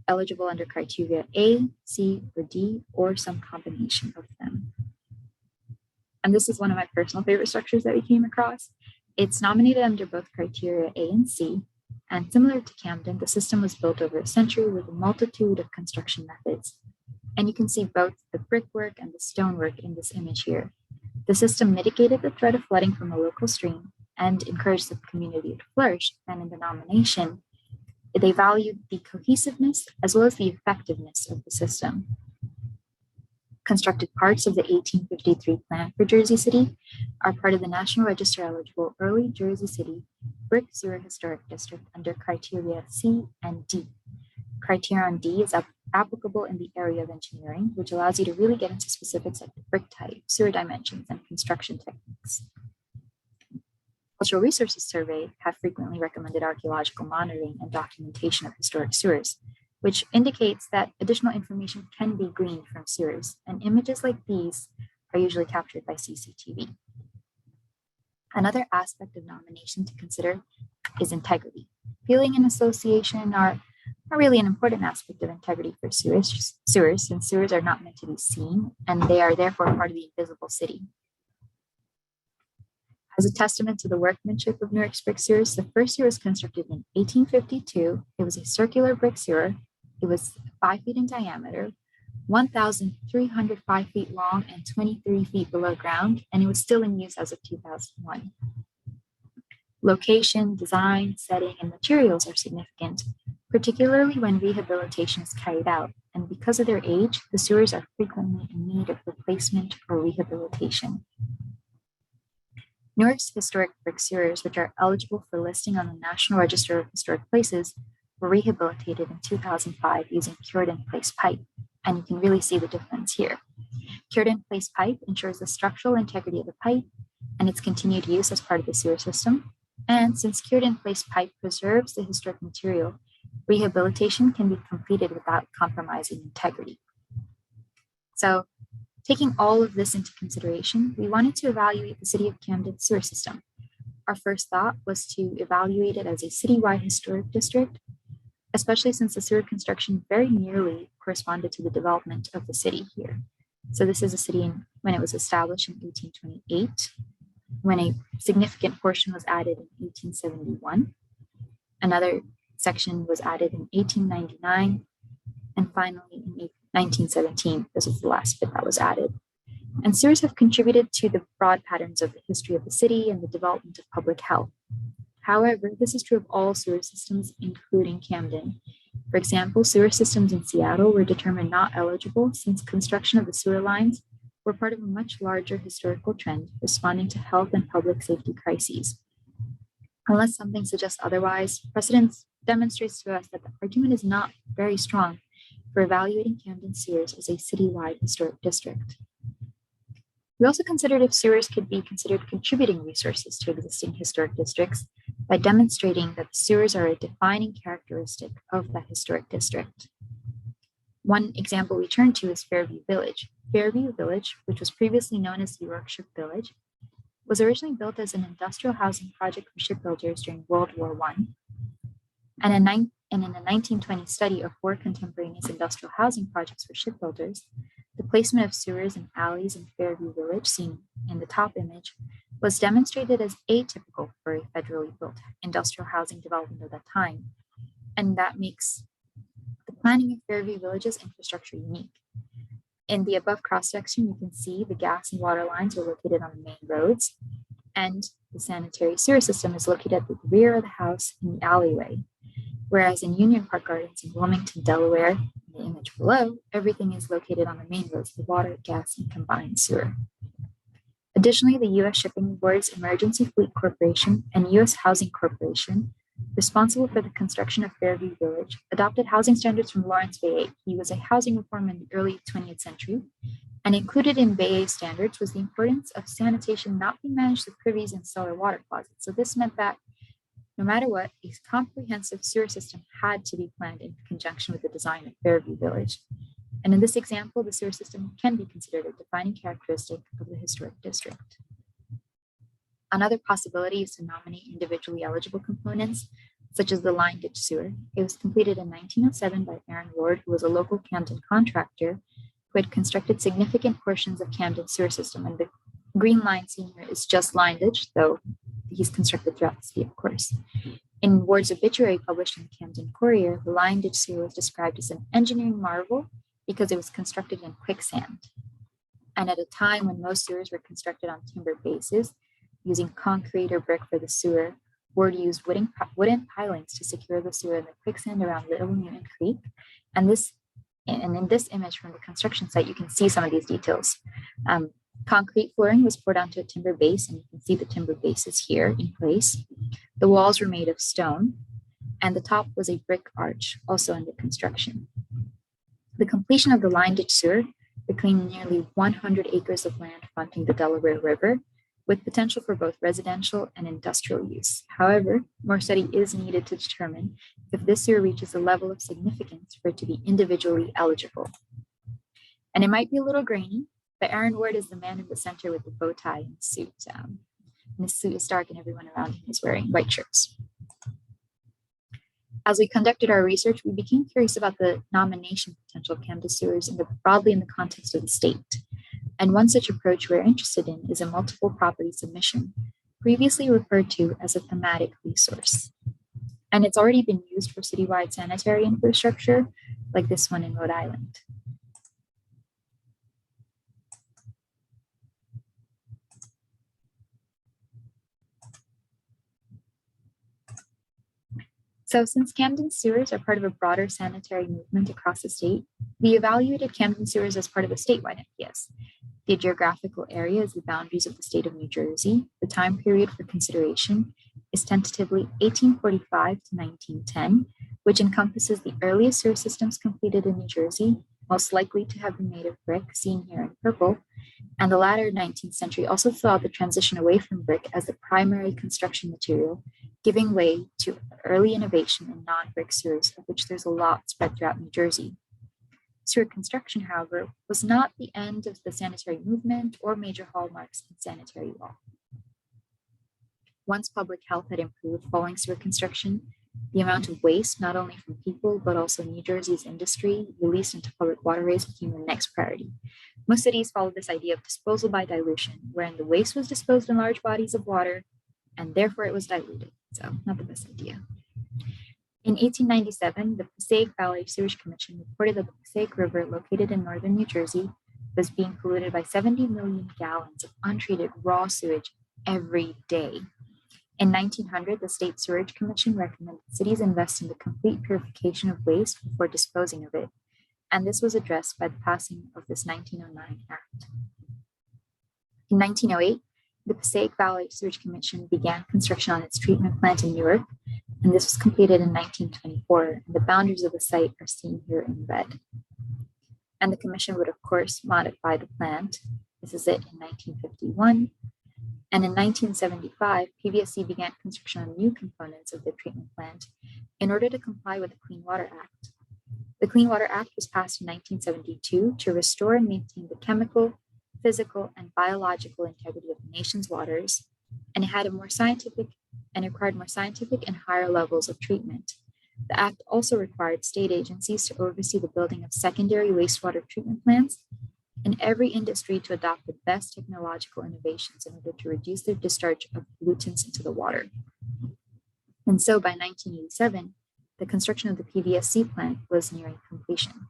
eligible under criteria A, C, or D, or some combination of them. And this is one of my personal favorite structures that we came across. It's nominated under both criteria A and C, and similar to Camden, the system was built over a century with a multitude of construction methods. And you can see both the brickwork and the stonework in this image here. The system mitigated the threat of flooding from a local stream and encouraged the community to flourish. And in the nomination, they valued the cohesiveness as well as the effectiveness of the system. Constructed parts of the 1853 plan for Jersey City are part of the National Register eligible Early Jersey City Brick Sewer Historic District under criteria C and D. Criterion D is applicable in the area of engineering, which allows you to really get into specifics like the brick type, sewer dimensions, and construction techniques. Cultural Resources Survey have frequently recommended archaeological monitoring and documentation of historic sewers, which indicates that additional information can be gleaned from sewers, and images like these are usually captured by CCTV. Another aspect of nomination to consider is integrity. Feeling and association are really an important aspect of integrity for sewers, since sewers are not meant to be seen, and they are therefore part of the invisible city. As a testament to the workmanship of Newark's brick sewers, the first sewer was constructed in 1852. It was a circular brick sewer. It was 5 feet in diameter, 1,305 feet long, and 23 feet below ground, and it was still in use as of 2001. Location, design, setting, and materials are significant, particularly when rehabilitation is carried out, and because of their age, the sewers are frequently in need of replacement or rehabilitation. Newark's historic brick sewers, which are eligible for listing on the National Register of Historic Places, were rehabilitated in 2005 using cured-in-place pipe, and you can really see the difference here. Cured-in-place pipe ensures the structural integrity of the pipe and its continued use as part of the sewer system, and since cured-in-place pipe preserves the historic material, rehabilitation can be completed without compromising integrity. So, taking all of this into consideration, we wanted to evaluate the City of Camden's sewer system. Our first thought was to evaluate it as a citywide historic district, especially since the sewer construction very nearly corresponded to the development of the city here. So this is a city when it was established in 1828, when a significant portion was added in 1871. Another section was added in 1899, and finally in 1917, this is the last bit that was added. And sewers have contributed to the broad patterns of the history of the city and the development of public health. However, this is true of all sewer systems, including Camden. For example, sewer systems in Seattle were determined not eligible since construction of the sewer lines were part of a much larger historical trend responding to health and public safety crises. Unless something suggests otherwise, precedent demonstrates to us that the argument is not very strong for evaluating Camden sewers as a citywide historic district. We also considered if sewers could be considered contributing resources to existing historic districts by demonstrating that the sewers are a defining characteristic of that historic district. One example we turned to is Fairview Village. Fairview Village, which was previously known as the Yorkshire Village, was originally built as an industrial housing project for shipbuilders during World War I. And in a 1920 study of 4 contemporaneous industrial housing projects for shipbuilders, the placement of sewers and alleys in Fairview Village, seen in the top image, was demonstrated as atypical for a federally built industrial housing development of that time. And that makes the planning of Fairview Village's infrastructure unique. In the above cross-section, you can see the gas and water lines are located on the main roads, and the sanitary sewer system is located at the rear of the house in the alleyway. Whereas in Union Park Gardens in Wilmington, Delaware, in the image below, everything is located on the main roads, the water, gas, and combined sewer. Additionally, the U.S. Shipping Board's Emergency Fleet Corporation and U.S. Housing Corporation, responsible for the construction of Fairview Village, adopted housing standards from Lawrence Bay. He was a housing reformer in the early 20th century, and included in Bay standards was the importance of sanitation not being managed through privies and cellar water closets. So this meant that no matter what, a comprehensive sewer system had to be planned in conjunction with the design of Fairview Village. And in this example, the sewer system can be considered a defining characteristic of the historic district. Another possibility is to nominate individually eligible components, such as the line ditch sewer. It was completed in 1907 by Aaron Ward, who was a local Camden contractor who had constructed significant portions of Camden's sewer system. And the green line seen here is just line ditch, though he's constructed throughout the city, of course. In Ward's obituary published in the Camden Courier, the line ditch sewer was described as an engineering marvel because it was constructed in quicksand. And at a time when most sewers were constructed on timber bases, using concrete or brick for the sewer, Ward used wooden pilings to secure the sewer in the quicksand around Little Newton Creek. And in this image from the construction site, you can see some of these details. Concrete flooring was poured onto a timber base, and you can see the timber bases here in place. The walls were made of stone, and the top was a brick arch, also under construction. The completion of the line ditch sewer reclaimed nearly 100 acres of land fronting the Delaware River, with potential for both residential and industrial use. However, more study is needed to determine if this sewer reaches a level of significance for it to be individually eligible. And it might be a little grainy, but Aaron Ward is the man in the center with the bow tie and suit. And his suit is dark and everyone around him is wearing white shirts. As we conducted our research, we became curious about the nomination potential of Camden sewers broadly in the context of the state. And one such approach we're interested in is a multiple property submission, previously referred to as a thematic resource. And it's already been used for citywide sanitary infrastructure, like this one in Rhode Island. So since Camden sewers are part of a broader sanitary movement across the state, we evaluated Camden sewers as part of a statewide NPS. The geographical area is the boundaries of the state of New Jersey. The time period for consideration is tentatively 1845 to 1910, which encompasses the earliest sewer systems completed in New Jersey, most likely to have been made of brick, seen here in purple, and the latter 19th century also saw the transition away from brick as the primary construction material, giving way to early innovation in non-brick sewers, of which there's a lot spread throughout New Jersey. Sewer construction, however, was not the end of the sanitary movement or major hallmarks in sanitary law. Once public health had improved following sewer construction, the amount of waste, not only from people, but also New Jersey's industry, released into public waterways became the next priority. Most cities followed this idea of disposal by dilution, wherein the waste was disposed in large bodies of water, and therefore it was diluted. So not the best idea. In 1897, the Passaic Valley Sewage Commission reported that the Passaic River, located in northern New Jersey, was being polluted by 70 million gallons of untreated raw sewage every day. In 1900, the State Sewerage Commission recommended cities invest in the complete purification of waste before disposing of it, and this was addressed by the passing of this 1909 Act. In 1908, the Passaic Valley Sewage Commission began construction on its treatment plant in Newark, and this was completed in 1924, and the boundaries of the site are seen here in red. And the commission would, of course, modify the plant. This is it in 1951. And in 1975, PVSC began construction on new components of the treatment plant in order to comply with the Clean Water Act. The Clean Water Act was passed in 1972 to restore and maintain the chemical, physical, and biological integrity of the nation's waters, and it had required more scientific and higher levels of treatment. The act also required state agencies to oversee the building of secondary wastewater treatment plants and every industry to adopt the best technological innovations in order to reduce their discharge of pollutants into the water. And so by 1987, the construction of the PVSC plant was nearing completion.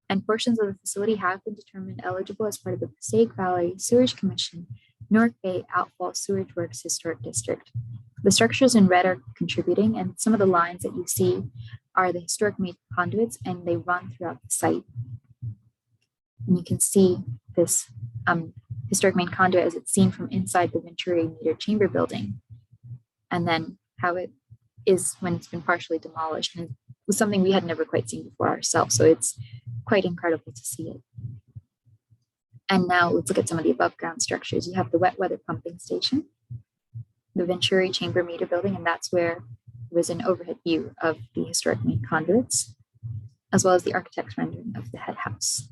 and portions of the facility have been determined eligible as part of the Passaic Valley Sewerage Commission North Bay Outfall Sewage Works Historic District. The structures in red are contributing, and some of the lines that you see are the historic main conduits, and they run throughout the site. And you can see this historic main conduit as it's seen from inside the Venturi meter chamber building, and then how it is when it's been partially demolished. And it was something we had never quite seen before ourselves, so it's quite incredible to see it. And now let's look at some of the above ground structures. You have the wet weather pumping station, the Venturi chamber meter building, and that's where there was an overhead view of the historic main conduits, as well as the architect's rendering of the head house.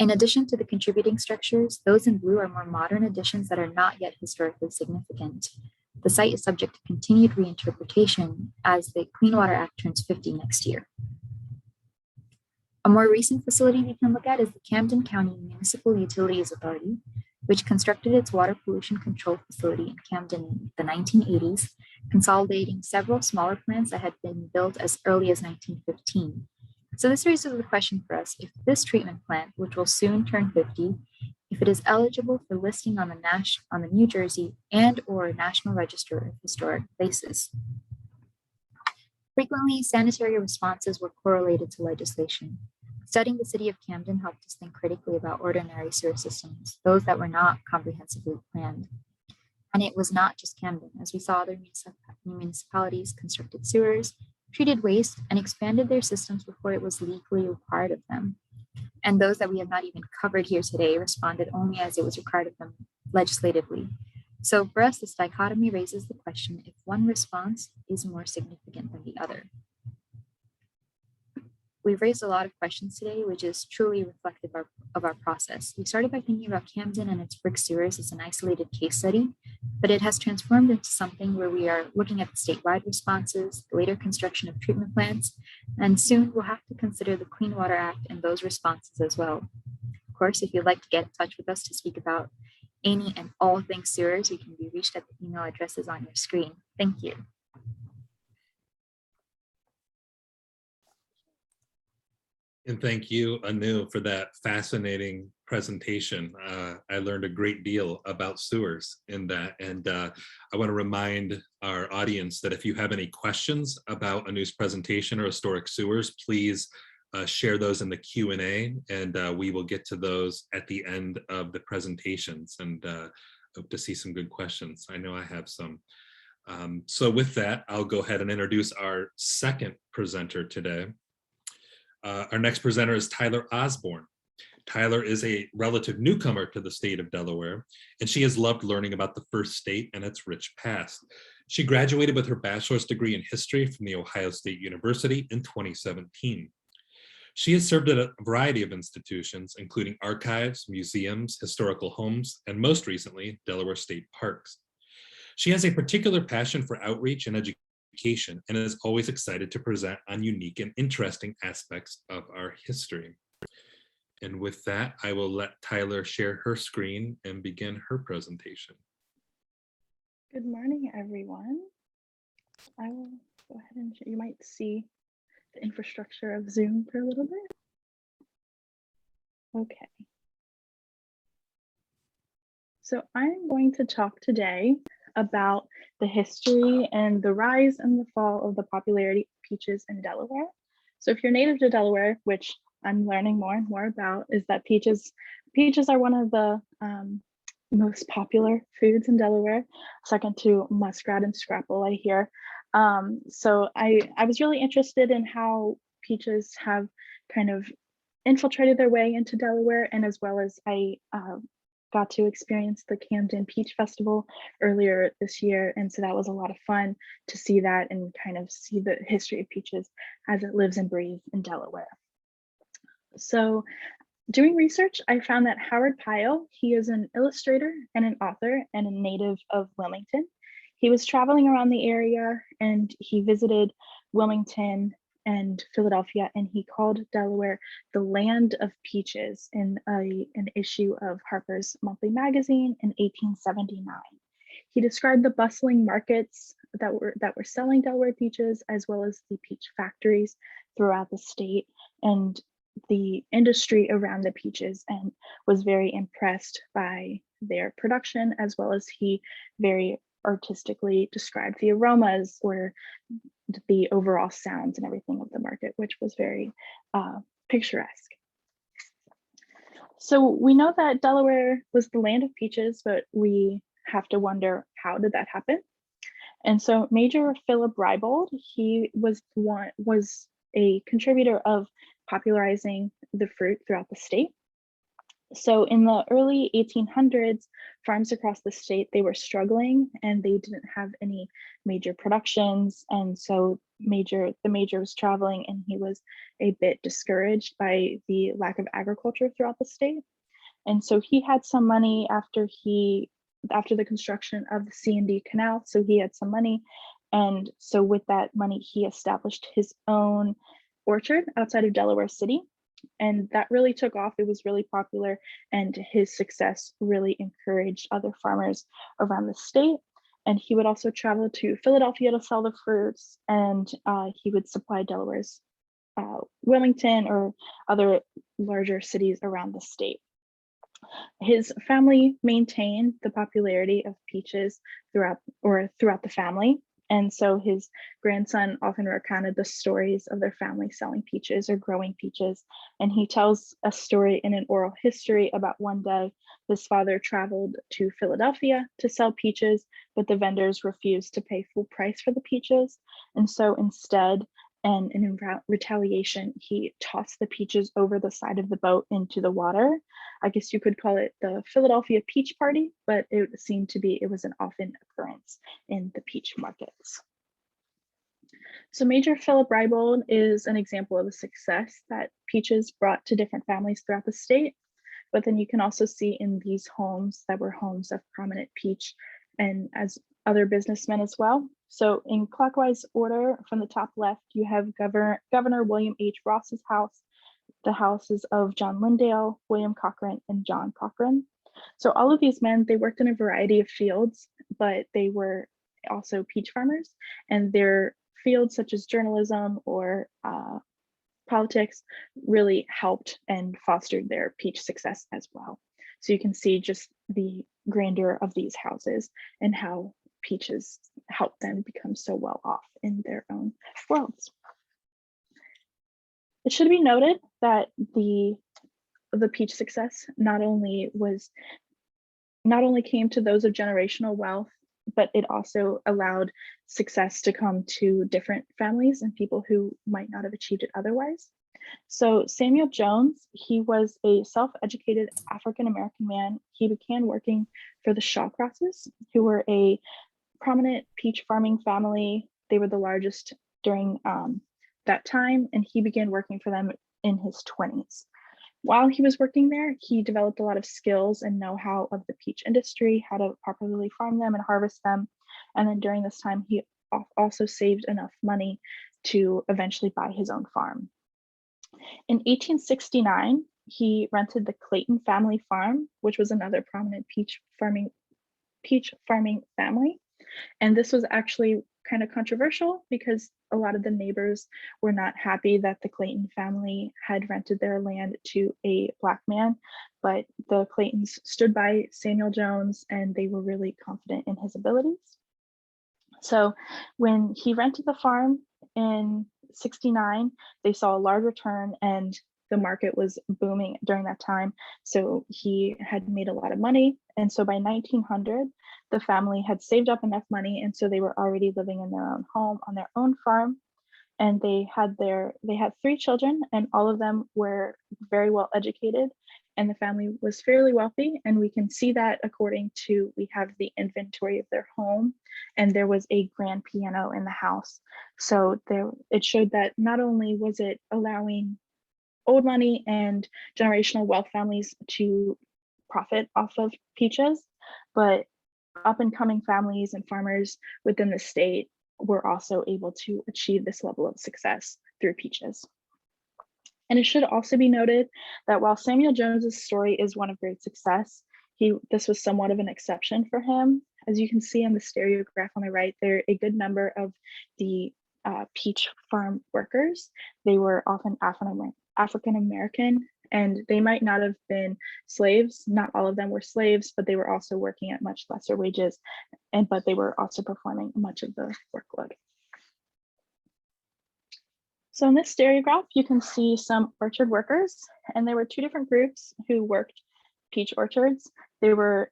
In addition to the contributing structures, those in blue are more modern additions that are not yet historically significant. The site is subject to continued reinterpretation as the Clean Water Act turns 50 next year. A more recent facility we can look at is the Camden County Municipal Utilities Authority, which constructed its water pollution control facility in Camden in the 1980s, consolidating several smaller plants that had been built as early as 1915. So this raises the question for us, if this treatment plant, which will soon turn 50, if it is eligible for listing on the New Jersey and or National Register of Historic Places. Frequently, sanitary responses were correlated to legislation. Studying the city of Camden helped us think critically about ordinary sewer systems, those that were not comprehensively planned. And it was not just Camden, as we saw other municipalities constructed sewers, treated waste, and expanded their systems before it was legally required of them. And those that we have not even covered here today responded only as it was required of them legislatively. So for us, this dichotomy raises the question if one response is more significant than the other. We've raised a lot of questions today, which is truly reflective of our process. We started by thinking about Camden and its brick sewers as an isolated case study, but it has transformed into something where we are looking at the statewide responses, the later construction of treatment plants, and soon we'll have to consider the Clean Water Act and those responses as well. Of course, if you'd like to get in touch with us to speak about any and all things sewers, we can be reached at the email addresses on your screen. Thank you. And thank you, Anu, for that fascinating presentation. I learned a great deal about sewers in that. And I want to remind our audience that if you have any questions about Anu's presentation or historic sewers, please share those in the Q&A, and we will get to those at the end of the presentations, and hope to see some good questions. I know I have some. So with that, I'll go ahead and introduce our second presenter today. Our next presenter is Tyler Osborne. Tyler is a relative newcomer to the state of Delaware, and she has loved learning about the first state and its rich past. She graduated with her bachelor's degree in history from the Ohio State University in 2017. She has served at a variety of institutions, including archives, museums, historical homes, and most recently, Delaware State Parks. She has a particular passion for outreach and education and is always excited to present on unique and interesting aspects of our history. And with that, I will let Tyler share her screen and begin her presentation. Good morning, everyone. I will go ahead and you might see the infrastructure of Zoom for a little bit. Okay. So I'm going to talk today about the history and the rise and the fall of the popularity of peaches in Delaware. So if you're native to Delaware, which I'm learning more and more about, is that peaches are one of the most popular foods in Delaware, second to muskrat and scrapple, I hear. So I was really interested in how peaches have kind of infiltrated their way into Delaware, and as well as I got to experience the Camden Peach Festival earlier this year. And so that was a lot of fun to see that and kind of see the history of peaches as it lives and breathes in Delaware. So doing research, I found that Howard Pyle, he is an illustrator and an author and a native of Wilmington. He was traveling around the area and he visited Wilmington and Philadelphia, and he called Delaware the land of peaches in an issue of Harper's Monthly Magazine in 1879. He described the bustling markets that were selling Delaware peaches, as well as the peach factories throughout the state. And the industry around the peaches and was very impressed by their production, as well as he very artistically described the aromas or the overall sounds and everything of the market, which was very picturesque. So we know that Delaware was the land of peaches, but we have to wonder, how did that happen? And so Major Philip Rybold, he was a contributor of popularizing the fruit throughout the state. So in the early 1800s, farms across the state, they were struggling and they didn't have any major productions. And so the major was traveling and he was a bit discouraged by the lack of agriculture throughout the state. And so he had some money after the construction of the C&D Canal. So he had some money. And so with that money, he established his own orchard outside of Delaware City. And that really took off. It was really popular, and his success really encouraged other farmers around the state. And he would also travel to Philadelphia to sell the fruits, and he would supply Delaware's Wilmington or other larger cities around the state. His family maintained the popularity of peaches throughout the family. And so his grandson often recounted the stories of their family selling peaches or growing peaches. And he tells a story in an oral history about one day his father traveled to Philadelphia to sell peaches, but the vendors refused to pay full price for the peaches. And so instead, and in retaliation, he tossed the peaches over the side of the boat into the water. I guess you could call it the Philadelphia Peach Party, but it was an often occurrence in the peach markets. So Major Philip Rybold is an example of a success that peaches brought to different families throughout the state. But then you can also see in these homes that were homes of prominent peach and as other businessmen as well. So in clockwise order from the top left, you have Governor William H. Ross's house, the houses of John Lyndale, William Cochran, and John Cochran. So all of these men, they worked in a variety of fields, but they were also peach farmers, and their fields such as journalism or politics really helped and fostered their peach success as well. So you can see just the grandeur of these houses and how peaches helped them become so well off in their own worlds. It should be noted that the peach success not only came to those of generational wealth, but it also allowed success to come to different families and people who might not have achieved it otherwise. So Samuel Jones, he was a self-educated African-American man. He began working for the Shawcrosses, who were a prominent peach farming family. They were the largest during that time, and he began working for them in his 20s. While he was working there, he developed a lot of skills and know-how of the peach industry, how to properly farm them and harvest them. And then during this time, he also saved enough money to eventually buy his own farm. In 1869, he rented the Clayton family farm, which was another prominent peach farming family. And this was actually kind of controversial because a lot of the neighbors were not happy that the Clayton family had rented their land to a Black man, but the Claytons stood by Samuel Jones and they were really confident in his abilities. So when he rented the farm in 69, they saw a large return and the market was booming during that time. So he had made a lot of money. And so by 1900, the family had saved up enough money. And so they were already living in their own home on their own farm. And they had 3 children, and all of them were very well educated. And the family was fairly wealthy. And we can see that according to, we have the inventory of their home, and there was a grand piano in the house. So it showed that not only was it allowing old money and generational wealth families to profit off of peaches, but up and coming families and farmers within the state were also able to achieve this level of success through peaches. And it should also be noted that while Samuel Jones's story is one of great success, this was somewhat of an exception for him. As you can see on the stereograph on the right, there are a good number of the peach farm workers. They were often African American, and they might not have been slaves. Not all of them were slaves, but they were also working at much lesser wages, but they were also performing much of the workload. So in this stereograph, you can see some orchard workers, and there were two different groups who worked peach orchards. They were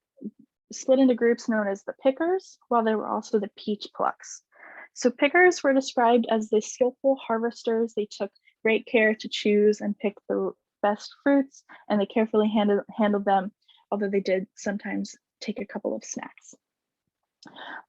split into groups known as the pickers, while there were also the peach plucks. So pickers were described as the skillful harvesters. They took great care to choose and pick the best fruits, and they carefully handled them, although they did sometimes take a couple of snacks.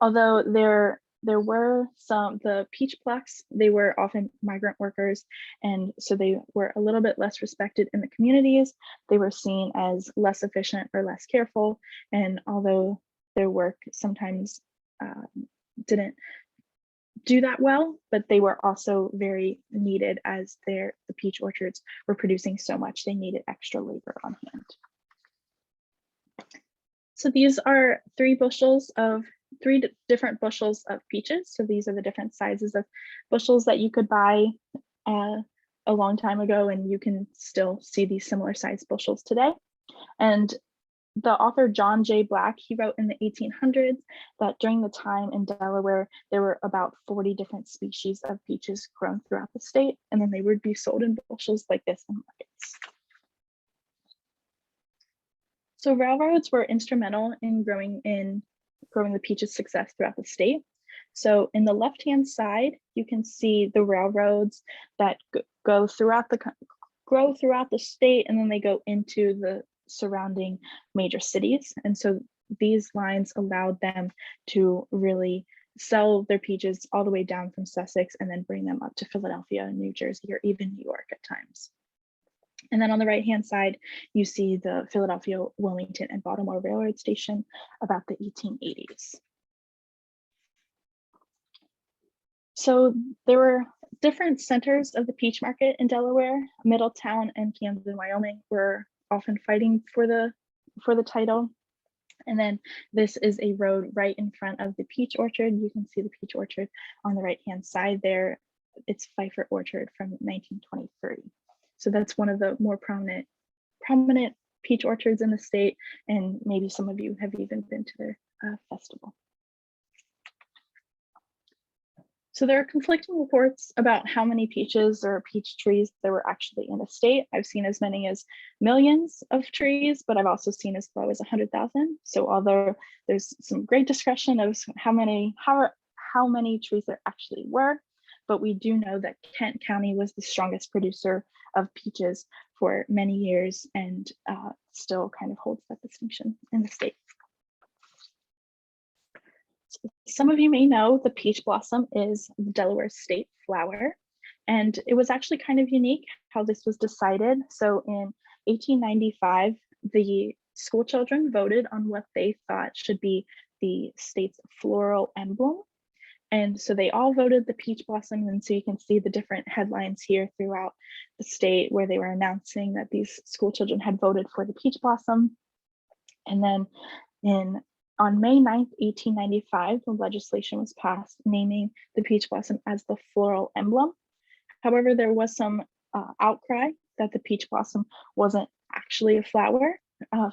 Although there were the peach plucks, they were often migrant workers, and so they were a little bit less respected in the communities. They were seen as less efficient or less careful, and although their work sometimes didn't do that well, but they were also very needed as the peach orchards were producing so much, they needed extra labor on hand. So these are three different bushels of peaches. So these are the different sizes of bushels that you could buy a long time ago, and you can still see these similar sized bushels today. And the author John J. Black, he wrote in the 1800s that during the time in Delaware, there were about 40 different species of peaches grown throughout the state, and then they would be sold in bushels like this in markets. So railroads were instrumental in growing the peaches' success throughout the state. So in the left-hand side, you can see the railroads that grow throughout the state, and then they go into the surrounding major cities. And so these lines allowed them to really sell their peaches all the way down from Sussex and then bring them up to Philadelphia, New Jersey, or even New York at times. And then on the right-hand side, you see the Philadelphia, Wilmington, and Baltimore Railroad Station about the 1880s. So there were different centers of the peach market in Delaware. Middletown and Camden, Wyoming were often fighting for the title. And then this is a road right in front of the peach orchard. You can see the peach orchard on the right-hand side there. It's Pfeiffer Orchard from 1923. So that's one of the more prominent peach orchards in the state, and maybe some of you have even been to their festival. So there are conflicting reports about how many peaches or peach trees there were actually in the state. I've seen as many as millions of trees, but I've also seen as low as 100,000. So although there's some great discussion of how many trees there actually were, but we do know that Kent County was the strongest producer of peaches for many years, and still kind of holds that distinction in the state. Some of you may know the peach blossom is the Delaware state flower, and it was actually kind of unique how this was decided. So in 1895, the school children voted on what they thought should be the state's floral emblem. And so they all voted the peach blossom. And so you can see the different headlines here throughout the state where they were announcing that these school children had voted for the peach blossom. And then on May 9th, 1895, the legislation was passed naming the peach blossom as the floral emblem. However, there was some outcry that the peach blossom wasn't actually a flower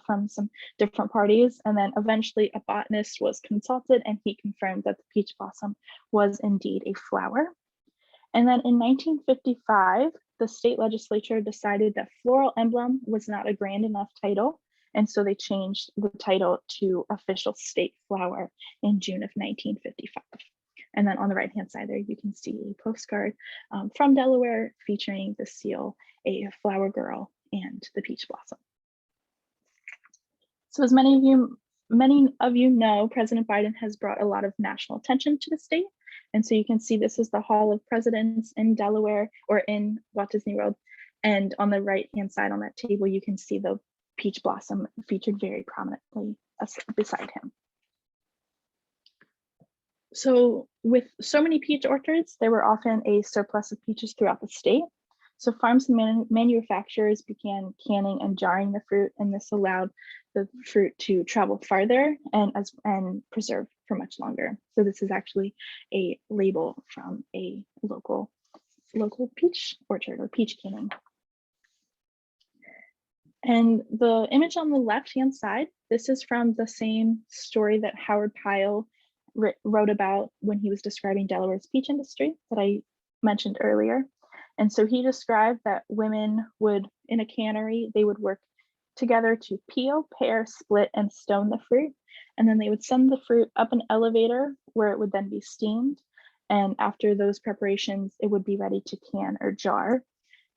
from some different parties. And then eventually a botanist was consulted, and he confirmed that the peach blossom was indeed a flower. And then in 1955, the state legislature decided that floral emblem was not a grand enough title. And so they changed the title to official state flower in June of 1955. And then on the right-hand side there, you can see a postcard from Delaware featuring the seal, a flower girl, and the peach blossom. So as many of you know, President Biden has brought a lot of national attention to the state. And so you can see this is the Hall of Presidents in Delaware, or in Walt Disney World. And on the right-hand side on that table, you can see the peach blossom featured very prominently beside him. So with so many peach orchards, there were often a surplus of peaches throughout the state. So farms and manufacturers began canning and jarring the fruit, and this allowed the fruit to travel farther and preserve for much longer. So this is actually a label from a local peach orchard or peach canning. And the image on the left-hand side, this is from the same story that Howard Pyle wrote about when he was describing Delaware's peach industry that I mentioned earlier. And so he described that women would, in a cannery, they would work together to peel, pare, split, and stone the fruit. And then they would send the fruit up an elevator where it would then be steamed. And after those preparations, it would be ready to can or jar.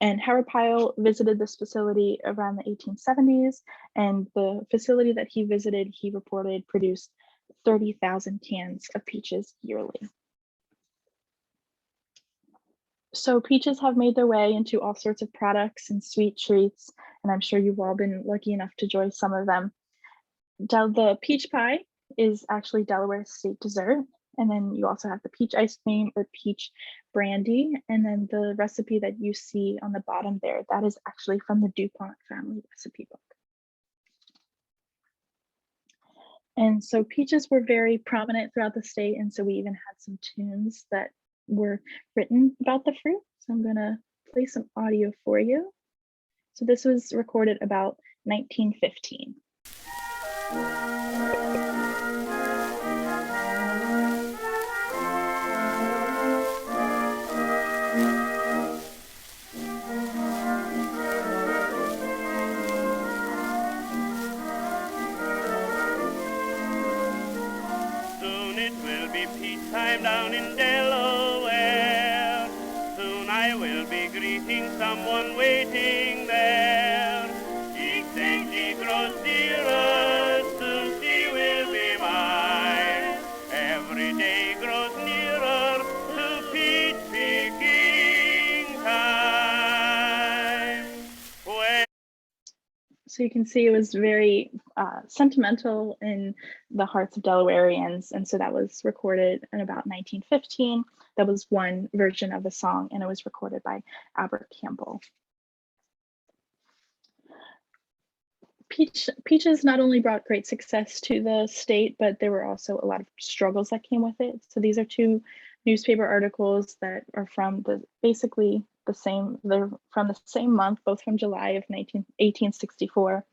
And Howard Pyle visited this facility around the 1870s, and the facility that he visited, he reported produced 30,000 cans of peaches yearly. So peaches have made their way into all sorts of products and sweet treats, and I'm sure you've all been lucky enough to enjoy some of them. The peach pie is actually Delaware's state dessert. And then you also have the peach ice cream or peach brandy. And then the recipe that you see on the bottom there, that is actually from the DuPont family recipe book. And so peaches were very prominent throughout the state. And so we even had some tunes that were written about the fruit. So I'm gonna play some audio for you. So this was recorded about 1915. Time down in Delaware. Soon I will be greeting someone waiting there. Each day she grows dearer, soon she will be mine. Every day grows nearer to peach picking time. So you can see it was very sentimental in the hearts of Delawareans. And so that was recorded in about 1915. That was one version of the song, and it was recorded by Albert Campbell. Peaches not only brought great success to the state, but there were also a lot of struggles that came with it. So these are two newspaper articles that are from basically the same, they're from the same month, both from July of 1864.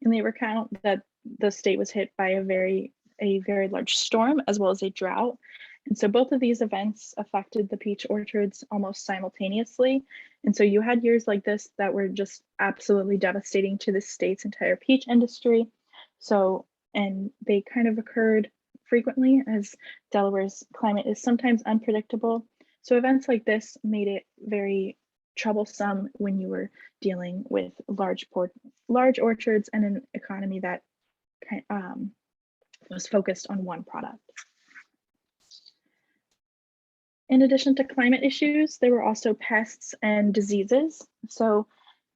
And they recount that the state was hit by a very large storm as well as a drought. And so both of these events affected the peach orchards almost simultaneously. And so you had years like this that were just absolutely devastating to the state's entire peach industry. So, and they kind of occurred frequently as Delaware's climate is sometimes unpredictable. So events like this made it very troublesome when you were dealing with large orchards and an economy that was focused on one product. In addition to climate issues, there were also pests and diseases. So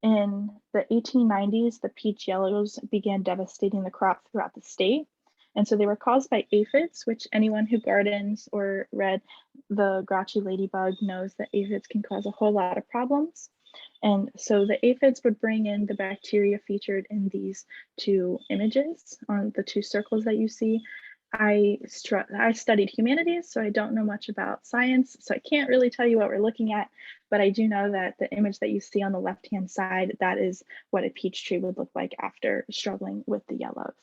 in the 1890s, the peach yellows began devastating the crop throughout the state. And so they were caused by aphids, which anyone who gardens or read The Grouchy Ladybug knows that aphids can cause a whole lot of problems. And so the aphids would bring in the bacteria featured in these two images on the two circles that you see. I studied humanities, so I don't know much about science, so I can't really tell you what we're looking at, but I do know that the image that you see on the left-hand side, that is what a peach tree would look like after struggling with the yellows.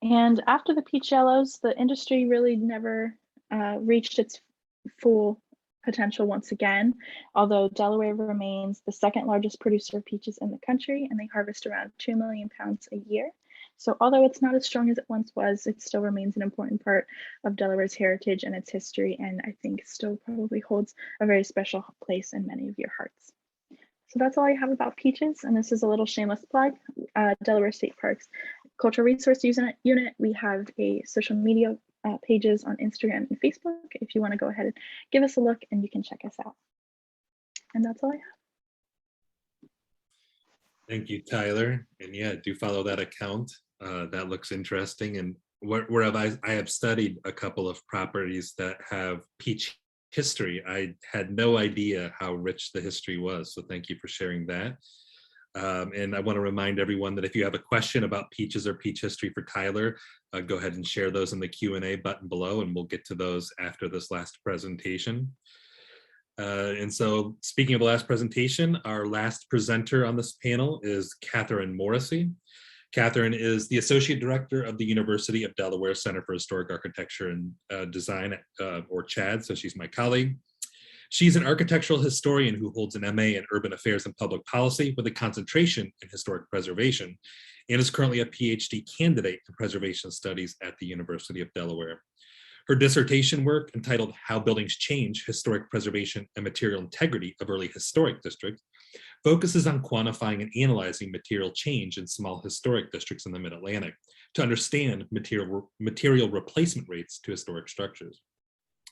And after the peach yellows, the industry really never reached its full potential once again, although Delaware remains the second largest producer of peaches in the country, and they harvest around 2 million pounds a year. So although it's not as strong as it once was, it still remains an important part of Delaware's heritage and its history, and I think still probably holds a very special place in many of your hearts. So that's all I have about peaches, and this is a little shameless plug. Delaware State Parks Cultural Resource Unit, we have a social media pages on Instagram and Facebook if you want to go ahead and give us a look, and you can check us out. And that's all I have. Thank you, Tyler. And yeah, do follow that account. That looks interesting. And where I have studied a couple of properties that have peach history. I had no idea how rich the history was. So thank you for sharing that. And I want to remind everyone that if you have a question about peaches or peach history for Tyler, go ahead and share those in the Q&A button below, and we'll get to those after this last presentation. And so speaking of the last presentation, our last presenter on this panel is Katherine Morrissey. Katherine is the Associate Director of the University of Delaware Center for Historic Architecture and Design, or CHAD, so she's my colleague. She's an architectural historian who holds an MA in Urban Affairs and Public Policy with a concentration in historic preservation, and is currently a PhD candidate in preservation studies at the University of Delaware. Her dissertation work, entitled How Buildings Change Historic Preservation and Material Integrity of Early Historic Districts, focuses on quantifying and analyzing material change in small historic districts in the Mid-Atlantic to understand material replacement rates to historic structures.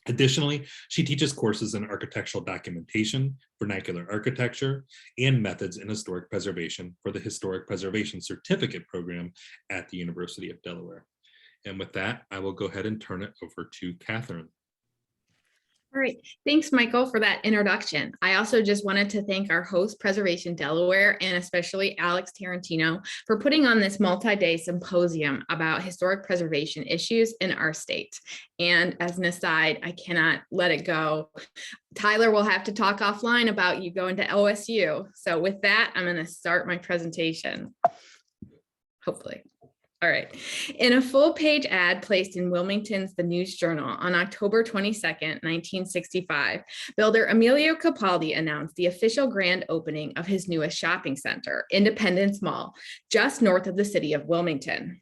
Additionally, she teaches courses in architectural documentation, vernacular architecture, and methods in historic preservation for the Historic Preservation Certificate Program at the University of Delaware. And with that, I will go ahead and turn it over to Katherine. All right, thanks, Michael, for that introduction. I also just wanted to thank our host, Preservation Delaware, and especially Alex Tarantino for putting on this multi-day symposium about historic preservation issues in our state. And as an aside, I cannot let it go. Tyler will have to talk offline about you going to OSU. So with that, I'm going to start my presentation, hopefully. All right. In a full-page ad placed in Wilmington's The News Journal on October 22nd, 1965, builder Emilio Capaldi announced the official grand opening of his newest shopping center, Independence Mall, just north of the city of Wilmington.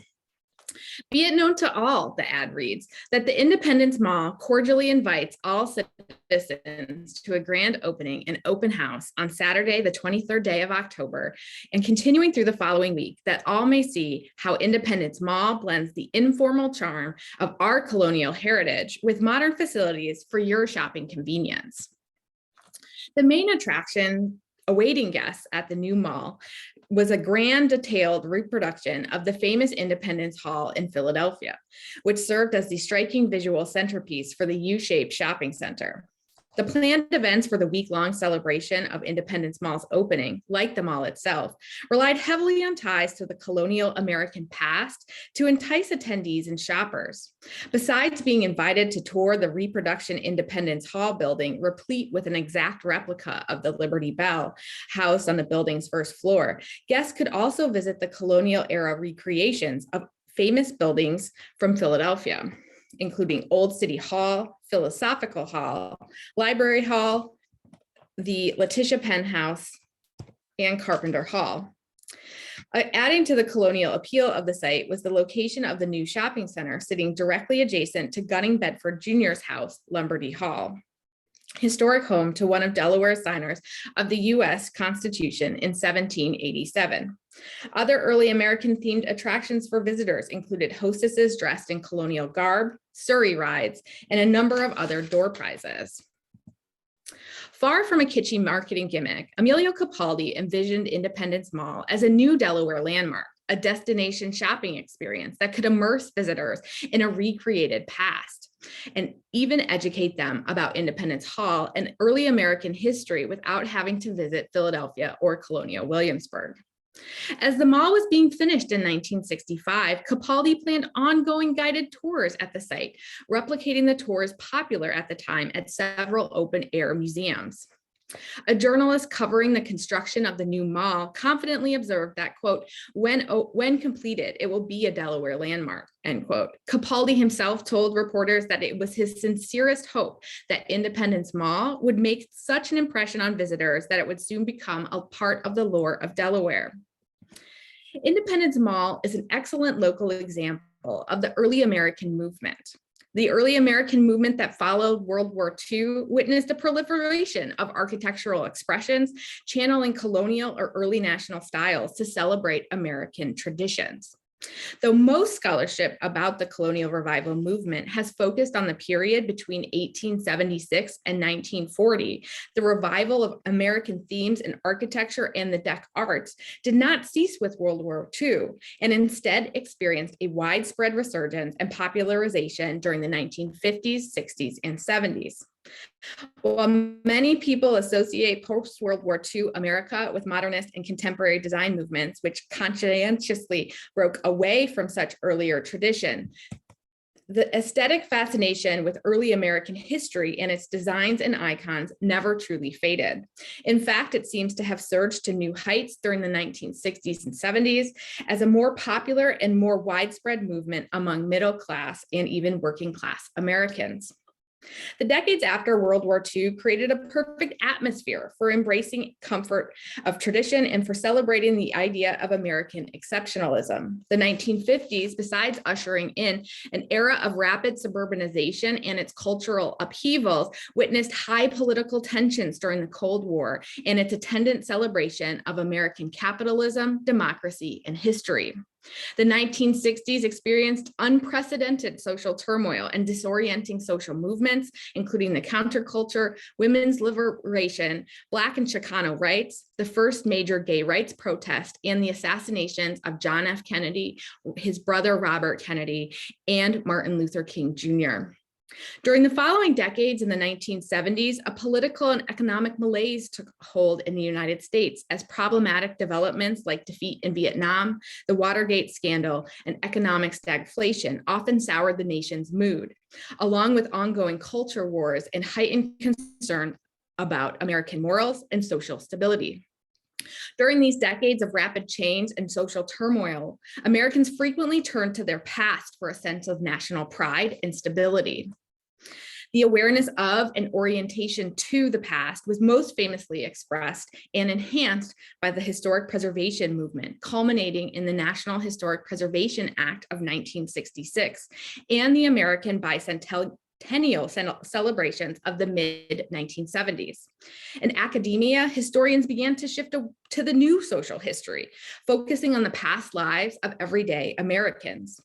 Be it known to all, the ad reads, that the Independence Mall cordially invites all citizens to a grand opening and open house on Saturday, the 23rd day of October, and continuing through the following week, that all may see how Independence Mall blends the informal charm of our colonial heritage with modern facilities for your shopping convenience. The main attraction awaiting guests at the new mall was a grand detailed reproduction of the famous Independence Hall in Philadelphia, which served as the striking visual centerpiece for the U-shaped shopping center. The planned events for the week-long celebration of Independence Mall's opening, like the mall itself, relied heavily on ties to the colonial American past to entice attendees and shoppers. Besides being invited to tour the reproduction Independence Hall building, replete with an exact replica of the Liberty Bell, housed on the building's first floor, guests could also visit the colonial era recreations of famous buildings from Philadelphia, including Old City Hall, Philosophical Hall, Library Hall, the Letitia Penn House, and Carpenter Hall. Adding to the colonial appeal of the site was the location of the new shopping center sitting directly adjacent to Gunning Bedford Jr.'s house, Lumberty Hall, historic home to one of Delaware's signers of the U.S. Constitution in 1787. Other early American themed attractions for visitors included hostesses dressed in colonial garb, Surrey rides, and a number of other door prizes. Far from a kitschy marketing gimmick, Emilio Capaldi envisioned Independence Mall as a new Delaware landmark, a destination shopping experience that could immerse visitors in a recreated past and even educate them about Independence Hall and early American history without having to visit Philadelphia or colonial Williamsburg. As the mall was being finished in 1965, Capaldi planned ongoing guided tours at the site, replicating the tours popular at the time at several open-air museums. A journalist covering the construction of the new mall confidently observed that, quote, when completed, it will be a Delaware landmark, end quote. Capaldi himself told reporters that it was his sincerest hope that Independence Mall would make such an impression on visitors that it would soon become a part of the lore of Delaware. Independence Mall is an excellent local example of the early American movement. The early American movement that followed World War II witnessed a proliferation of architectural expressions, channeling colonial or early national styles to celebrate American traditions. Though most scholarship about the colonial revival movement has focused on the period between 1876 and 1940, the revival of American themes in architecture and the Deck arts did not cease with World War II, and instead experienced a widespread resurgence and popularization during the 1950s, 60s, and 70s. While many people associate post-World War II America with modernist and contemporary design movements, which conscientiously broke away from such earlier tradition, The aesthetic fascination with early American history and its designs and icons never truly faded. In fact, it seems to have surged to new heights during the 1960s and 70s as a more popular and more widespread movement among middle class and even working class Americans. The decades after World War II created a perfect atmosphere for embracing comfort of tradition and for celebrating the idea of American exceptionalism. The 1950s, besides ushering in an era of rapid suburbanization and its cultural upheavals, witnessed high political tensions during the Cold War and its attendant celebration of American capitalism, democracy, and history. The 1960s experienced unprecedented social turmoil and disorienting social movements, including the counterculture, women's liberation, Black and Chicano rights, the first major gay rights protest, and the assassinations of John F. Kennedy, his brother Robert Kennedy, and Martin Luther King Jr. During the following decades in the 1970s, a political and economic malaise took hold in the United States as problematic developments like defeat in Vietnam, the Watergate scandal, and economic stagflation often soured the nation's mood, along with ongoing culture wars and heightened concern about American morals and social stability. During these decades of rapid change and social turmoil, Americans frequently turned to their past for a sense of national pride and stability. The awareness of and orientation to the past was most famously expressed and enhanced by the historic preservation movement, culminating in the National Historic Preservation Act of 1966 and the American Bicentennial celebrations of the mid-1970s. In academia, historians began to shift to the new social history, focusing on the past lives of everyday Americans.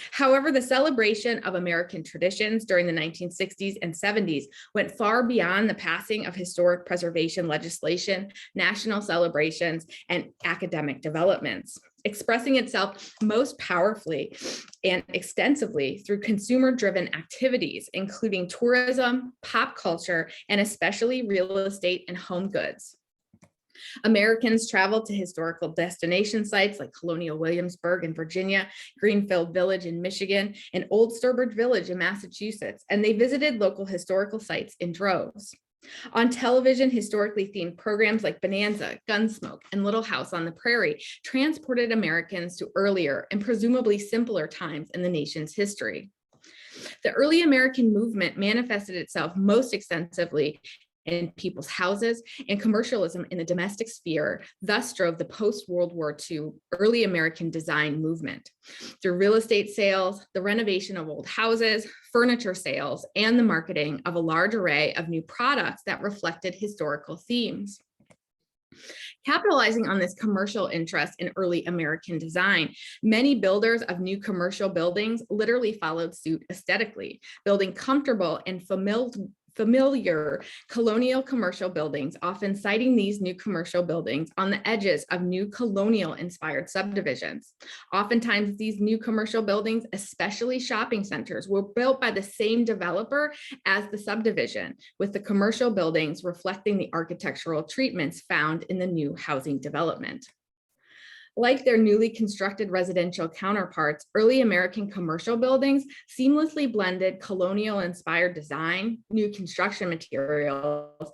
However, the celebration of American traditions during the 1960s and 70s went far beyond the passing of historic preservation legislation, national celebrations, and academic developments, expressing itself most powerfully and extensively through consumer-driven activities, including tourism, pop culture, and especially real estate and home goods. Americans traveled to historical destination sites like Colonial Williamsburg in Virginia, Greenfield Village in Michigan, and Old Sturbridge Village in Massachusetts, and they visited local historical sites in droves. On television, historically themed programs like Bonanza, Gunsmoke, and Little House on the Prairie transported Americans to earlier and presumably simpler times in the nation's history. The early American movement manifested itself most extensively in people's houses and commercialism in the domestic sphere, thus drove the post-World War II early American design movement. Through real estate sales, the renovation of old houses, furniture sales, and the marketing of a large array of new products that reflected historical themes. Capitalizing on this commercial interest in early American design, many builders of new commercial buildings literally followed suit aesthetically, building comfortable and familiar colonial commercial buildings, often citing these new commercial buildings on the edges of new colonial inspired subdivisions. Oftentimes these new commercial buildings, especially shopping centers, were built by the same developer as the subdivision, with the commercial buildings reflecting the architectural treatments found in the new housing development. Like their newly constructed residential counterparts, early American commercial buildings seamlessly blended colonial-inspired design, new construction materials,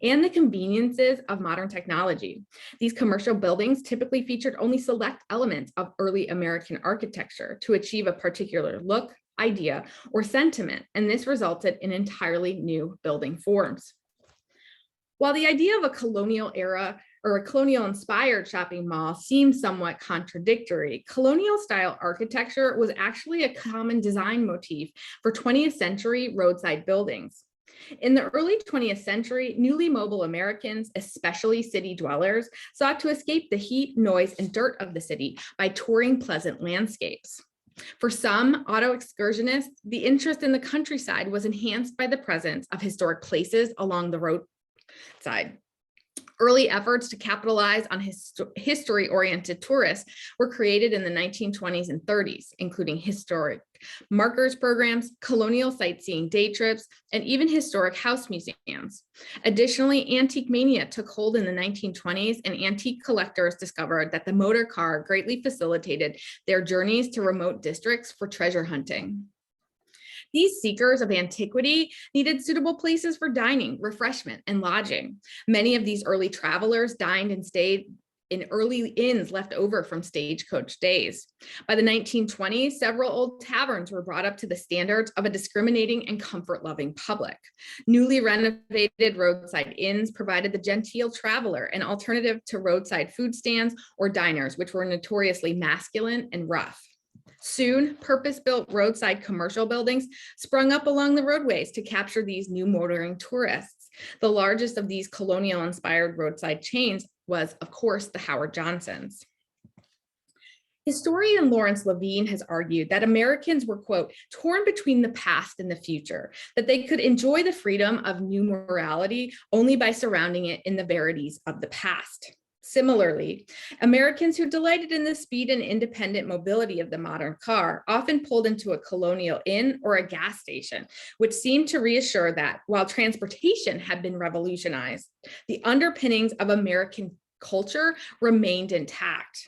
and the conveniences of modern technology. These commercial buildings typically featured only select elements of early American architecture to achieve a particular look, idea, or sentiment, and this resulted in entirely new building forms. While the idea of a colonial era or a colonial inspired shopping mall seems somewhat contradictory, colonial style architecture was actually a common design motif for 20th century roadside buildings. In the early 20th century, newly mobile Americans, especially city dwellers, sought to escape the heat, noise, and dirt of the city by touring pleasant landscapes. For some auto excursionists, the interest in the countryside was enhanced by the presence of historic places along the roadside. Early efforts to capitalize on history-oriented tourists were created in the 1920s and 30s, including historic markers programs, colonial sightseeing day trips, and even historic house museums. Additionally, antique mania took hold in the 1920s, and antique collectors discovered that the motor car greatly facilitated their journeys to remote districts for treasure hunting. These seekers of antiquity needed suitable places for dining, refreshment, and lodging. Many of these early travelers dined and stayed in early inns left over from stagecoach days. By the 1920s, several old taverns were brought up to the standards of a discriminating and comfort-loving public. Newly renovated roadside inns provided the genteel traveler an alternative to roadside food stands or diners, which were notoriously masculine and rough. Soon, purpose-built roadside commercial buildings sprung up along the roadways to capture these new motoring tourists. The largest of these colonial-inspired roadside chains was, of course, the Howard Johnsons. Historian Lawrence Levine has argued that Americans were, quote, torn between the past and the future, that they could enjoy the freedom of new morality only by surrounding it in the verities of the past. Similarly, Americans who delighted in the speed and independent mobility of the modern car often pulled into a colonial inn or a gas station, which seemed to reassure that while transportation had been revolutionized, the underpinnings of American culture remained intact.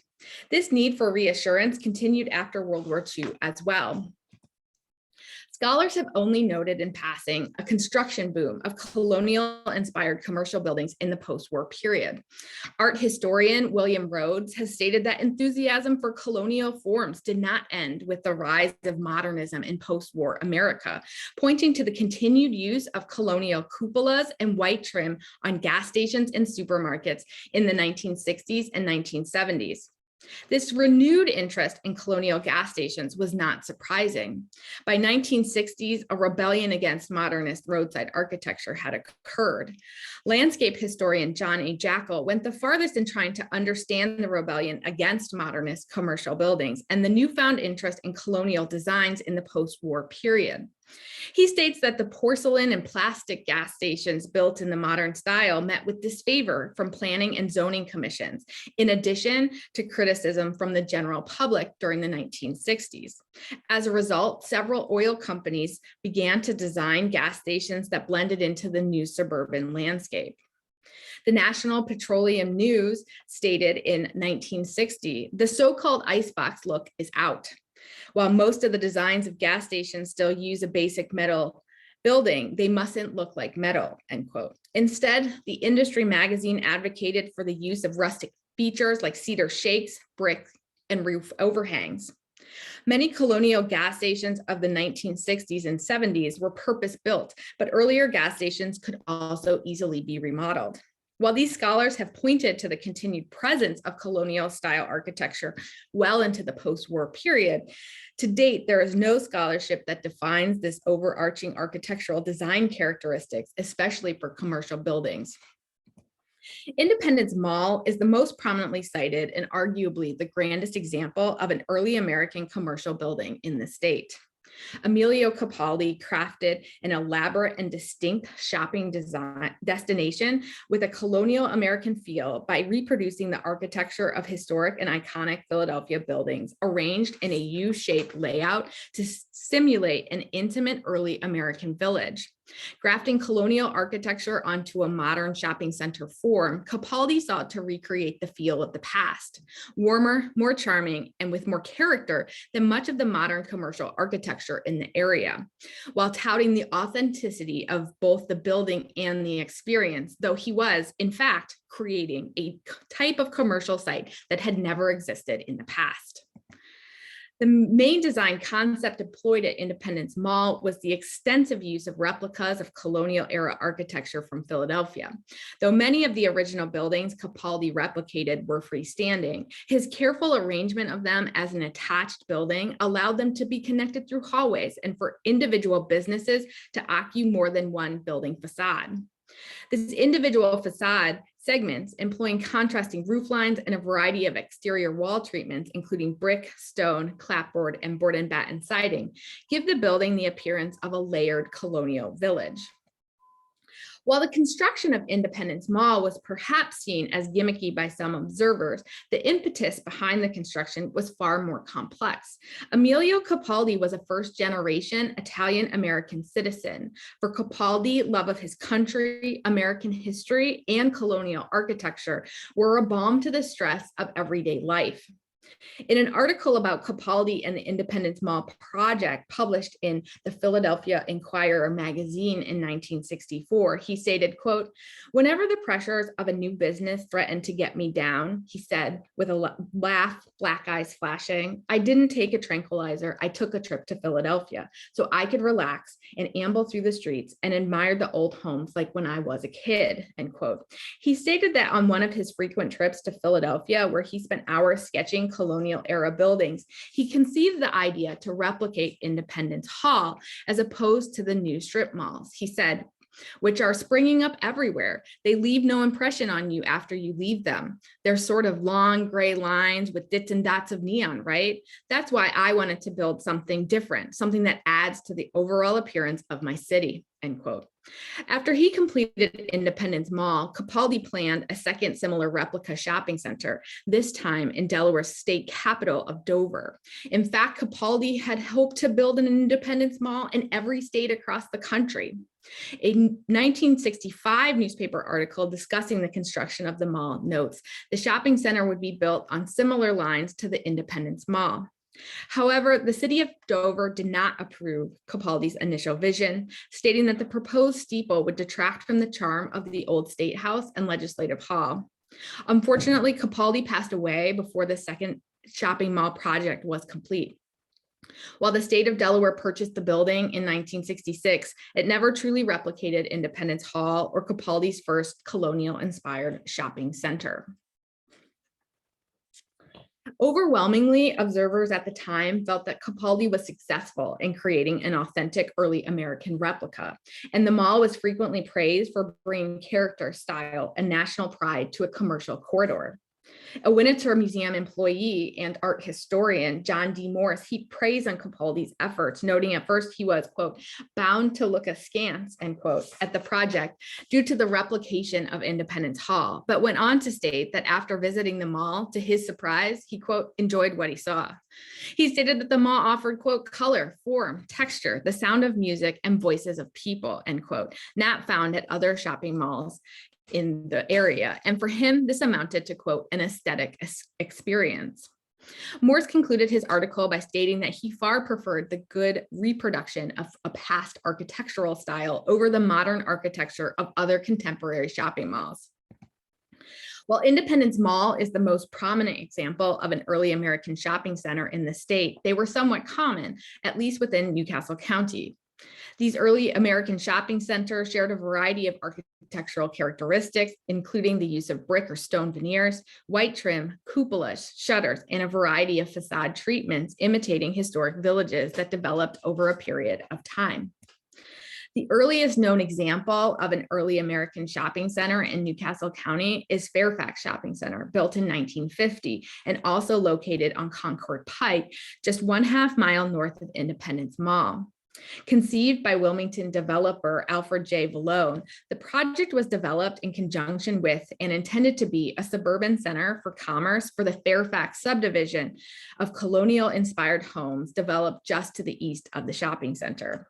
This need for reassurance continued after World War II as well. Scholars have only noted in passing a construction boom of colonial-inspired commercial buildings in the post-war period. Art historian William Rhodes has stated that enthusiasm for colonial forms did not end with the rise of modernism in post-war America, pointing to the continued use of colonial cupolas and white trim on gas stations and supermarkets in the 1960s and 1970s. This renewed interest in colonial gas stations was not surprising. By 1960s, a rebellion against modernist roadside architecture had occurred. Landscape historian John A. Jackal went the farthest in trying to understand the rebellion against modernist commercial buildings and the newfound interest in colonial designs in the post-war period. He states that the porcelain and plastic gas stations built in the modern style met with disfavor from planning and zoning commissions, in addition to criticism from the general public during the 1960s. As a result, several oil companies began to design gas stations that blended into the new suburban landscape. The National Petroleum News stated in 1960, the so-called icebox look is out. While most of the designs of gas stations still use a basic metal building, they mustn't look like metal, end quote. Instead, the industry magazine advocated for the use of rustic features like cedar shakes, brick, and roof overhangs. Many colonial gas stations of the 1960s and 70s were purpose-built, but earlier gas stations could also easily be remodeled. While these scholars have pointed to the continued presence of colonial-style architecture well into the post-war period, to date, there is no scholarship that defines this overarching architectural design characteristics, especially for commercial buildings. Independence Mall is the most prominently cited and arguably the grandest example of an early American commercial building in the state. Emilio Capaldi crafted an elaborate and distinct shopping destination with a colonial American feel by reproducing the architecture of historic and iconic Philadelphia buildings arranged in a U-shaped layout to simulate an intimate early American village. Grafting colonial architecture onto a modern shopping center form, Capaldi sought to recreate the feel of the past, warmer, more charming, and with more character than much of the modern commercial architecture in the area, while touting the authenticity of both the building and the experience, though he was, in fact, creating a type of commercial site that had never existed in the past. The main design concept deployed at Independence Mall was the extensive use of replicas of colonial era architecture from Philadelphia. Though many of the original buildings Capaldi replicated were freestanding, his careful arrangement of them as an attached building allowed them to be connected through hallways and for individual businesses to occupy more than one building facade. This individual facade segments employing contrasting roof lines and a variety of exterior wall treatments, including brick, stone, clapboard, and board and batten siding, give the building the appearance of a layered colonial village. While the construction of Independence Mall was perhaps seen as gimmicky by some observers, the impetus behind the construction was far more complex. Emilio Capaldi was a first-generation Italian-American citizen. For Capaldi, love of his country, American history, and colonial architecture were a balm to the stress of everyday life. In an article about Capaldi and the Independence Mall project published in the Philadelphia Inquirer magazine in 1964, he stated, quote, "Whenever the pressures of a new business threatened to get me down," he said with a laugh, black eyes flashing, "I didn't take a tranquilizer. I took a trip to Philadelphia so I could relax and amble through the streets and admire the old homes like when I was a kid," end quote. He stated that on one of his frequent trips to Philadelphia, where he spent hours sketching colonial era buildings, he conceived the idea to replicate Independence Hall as opposed to the new strip malls. He said, "Which are springing up everywhere. They leave no impression on you after you leave them. They're sort of long gray lines with dits and dots of neon, right? That's why I wanted to build something different, something that adds to the overall appearance of my city," end quote. After he completed Independence Mall, Capaldi planned a second similar replica shopping center, this time in Delaware's state capital of Dover. In fact, Capaldi had hoped to build an Independence Mall in every state across the country. A 1965 newspaper article discussing the construction of the mall notes the shopping center would be built on similar lines to the Independence Mall. However, the city of Dover did not approve Capaldi's initial vision, stating that the proposed steeple would detract from the charm of the old State House and Legislative Hall. Unfortunately, Capaldi passed away before the second shopping mall project was complete. While the state of Delaware purchased the building in 1966, it never truly replicated Independence Hall or Capaldi's first colonial-inspired shopping center. Overwhelmingly, observers at the time felt that Capaldi was successful in creating an authentic early American replica, and the mall was frequently praised for bringing character, style, and national pride to a commercial corridor. A Winterthur Museum employee and art historian, John D. Morris, heaped praise on Capaldi's efforts, noting at first he was, quote, "bound to look askance," end quote, at the project due to the replication of Independence Hall, but went on to state that after visiting the mall, to his surprise, he, quote, enjoyed what he saw. He stated that the mall offered, quote, "color, form, texture, the sound of music, and voices of people," end quote, not found at other shopping malls in the area. And for him, this amounted to, quote, "an aesthetic experience." Morse concluded his article by stating that he far preferred the good reproduction of a past architectural style over the modern architecture of other contemporary shopping malls. While Independence Mall is the most prominent example of an early American shopping center in the state, they were somewhat common, at least within Newcastle County. These early American shopping centers shared a variety of architectural characteristics, including the use of brick or stone veneers, white trim, cupolas, shutters, and a variety of facade treatments imitating historic villages that developed over a period of time. The earliest known example of an early American shopping center in Newcastle County is Fairfax Shopping Center, built in 1950 and also located on Concord Pike, just 1/2 mile north of Independence Mall. Conceived by Wilmington developer Alfred J. Malone, the project was developed in conjunction with and intended to be a suburban center for commerce for the Fairfax subdivision of colonial-inspired homes developed just to the east of the shopping center.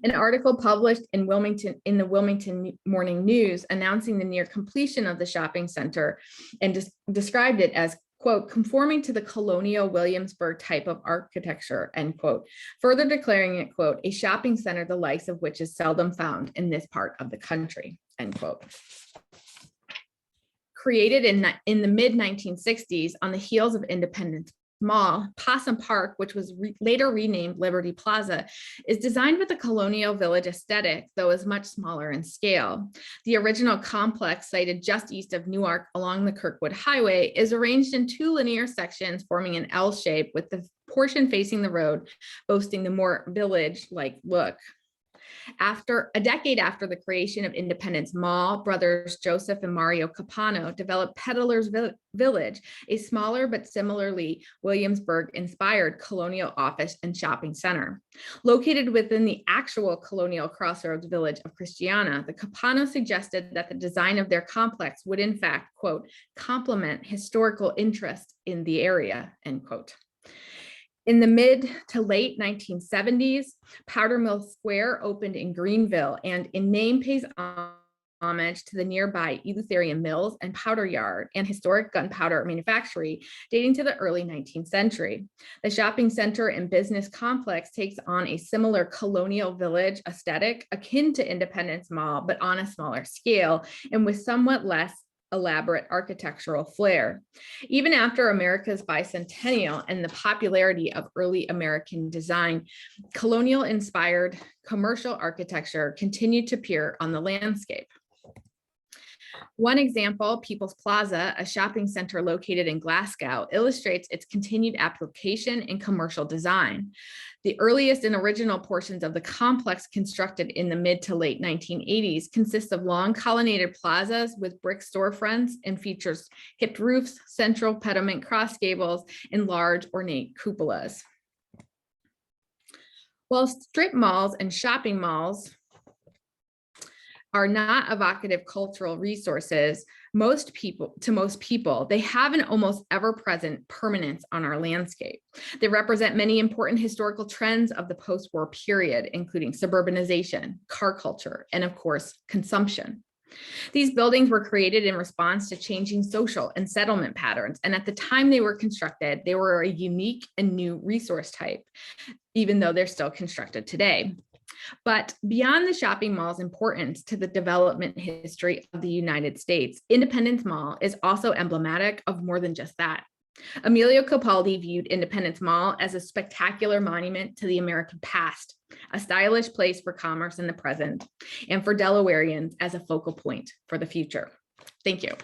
An article published in the Wilmington Morning News announcing the near completion of the shopping center and described it as, quote, "conforming to the colonial Williamsburg type of architecture," end quote, further declaring it, quote, "a shopping center the likes of which is seldom found in this part of the country," end quote. Created in the mid-1960s on the heels of Independence Mall, Possum Park, which was later renamed Liberty Plaza, is designed with a colonial village aesthetic, though is much smaller in scale. The original complex, sited just east of Newark along the Kirkwood Highway, is arranged in 2 linear sections forming an L shape, with the portion facing the road boasting the more village-like look. A decade after the creation of Independence Mall, brothers Joseph and Mario Capano developed Peddler's Village, a smaller but similarly Williamsburg-inspired colonial office and shopping center. Located within the actual colonial crossroads village of Christiana, the Capano suggested that the design of their complex would in fact, quote, "complement historical interest in the area," end quote. In the mid to late 1970s, Powder Mill Square opened in Greenville, and in name pays homage to the nearby Eleutherian mills and powder yard and historic gunpowder manufactory dating to the early 19th century. The shopping center and business complex takes on a similar colonial village aesthetic akin to Independence Mall, but on a smaller scale and with somewhat less elaborate architectural flair. Even after America's bicentennial and the popularity of early American design, colonial-inspired commercial architecture continued to appear on the landscape. One example, People's Plaza, a shopping center located in Glasgow, illustrates its continued application in commercial design. The earliest and original portions of the complex constructed in the mid to late 1980s consist of long colonnaded plazas with brick storefronts and features hipped roofs, central pediment cross gables, and large ornate cupolas. While strip malls and shopping malls are not evocative cultural resources, most people, they have an almost ever-present permanence on our landscape. They represent many important historical trends of the post-war period, including suburbanization, car culture, and of course, consumption. These buildings were created in response to changing social and settlement patterns, and at the time they were constructed, they were a unique and new resource type, even though they're still constructed today. But beyond the shopping mall's importance to the development history of the United States, Independence Mall is also emblematic of more than just that. Emilio Capaldi viewed Independence Mall as a spectacular monument to the American past, a stylish place for commerce in the present, and for Delawareans as a focal point for the future. Thank you.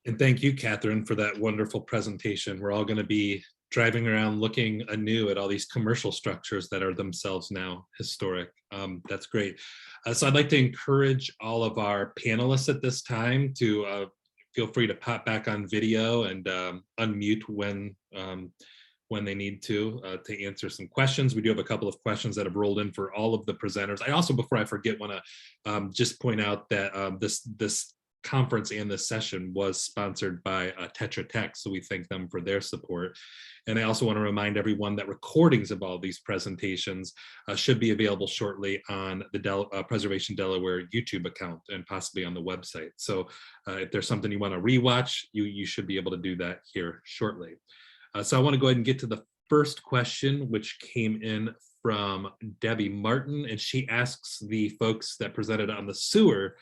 And thank you, Catherine, for that wonderful presentation. We're all going to be driving around looking anew at all these commercial structures that are themselves now historic. That's great. So I'd like to encourage all of our panelists at this time to feel free to pop back on video and unmute when they need to answer some questions. We do have a couple of questions that have rolled in for all of the presenters. I also, before I forget, want to just point out that this conference and this session was sponsored by Tetra Tech, so we thank them for their support. And I also want to remind everyone that recordings of all these presentations should be available shortly on the Preservation Delaware YouTube account and possibly on the website. So if there's something you want to rewatch, you should be able to do that here shortly. So I want to go ahead and get to the first question, which came in from Debbie Martin, and she asks the folks that presented on the sewer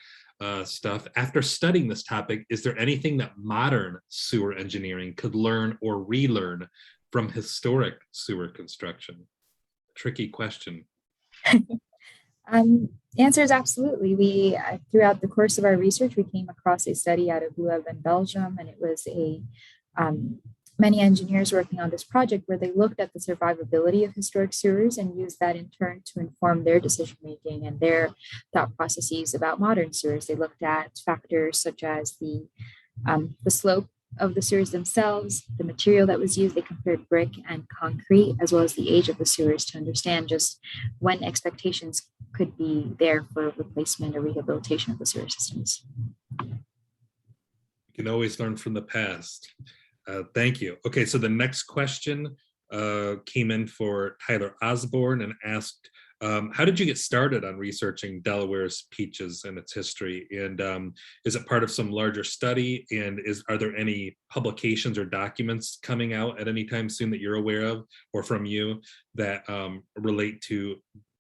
stuff, after studying this topic, is there anything that modern sewer engineering could learn or relearn from historic sewer construction? Tricky question. The answer is absolutely. We, throughout the course of our research, we came across a study out of Leuven in Belgium, and it was many engineers working on this project where they looked at the survivability of historic sewers and used that in turn to inform their decision-making and their thought processes about modern sewers. They looked at factors such as the slope of the sewers themselves, the material that was used. They compared brick and concrete, as well as the age of the sewers, to understand just when expectations could be there for replacement or rehabilitation of the sewer systems. You can always learn from the past. Thank you. Okay, so the next question came in for Tyler Osborne and asked, how did you get started on researching Delaware's peaches and its history? And is it part of some larger study? And are there any publications or documents coming out at any time soon that you're aware of or from you that relate to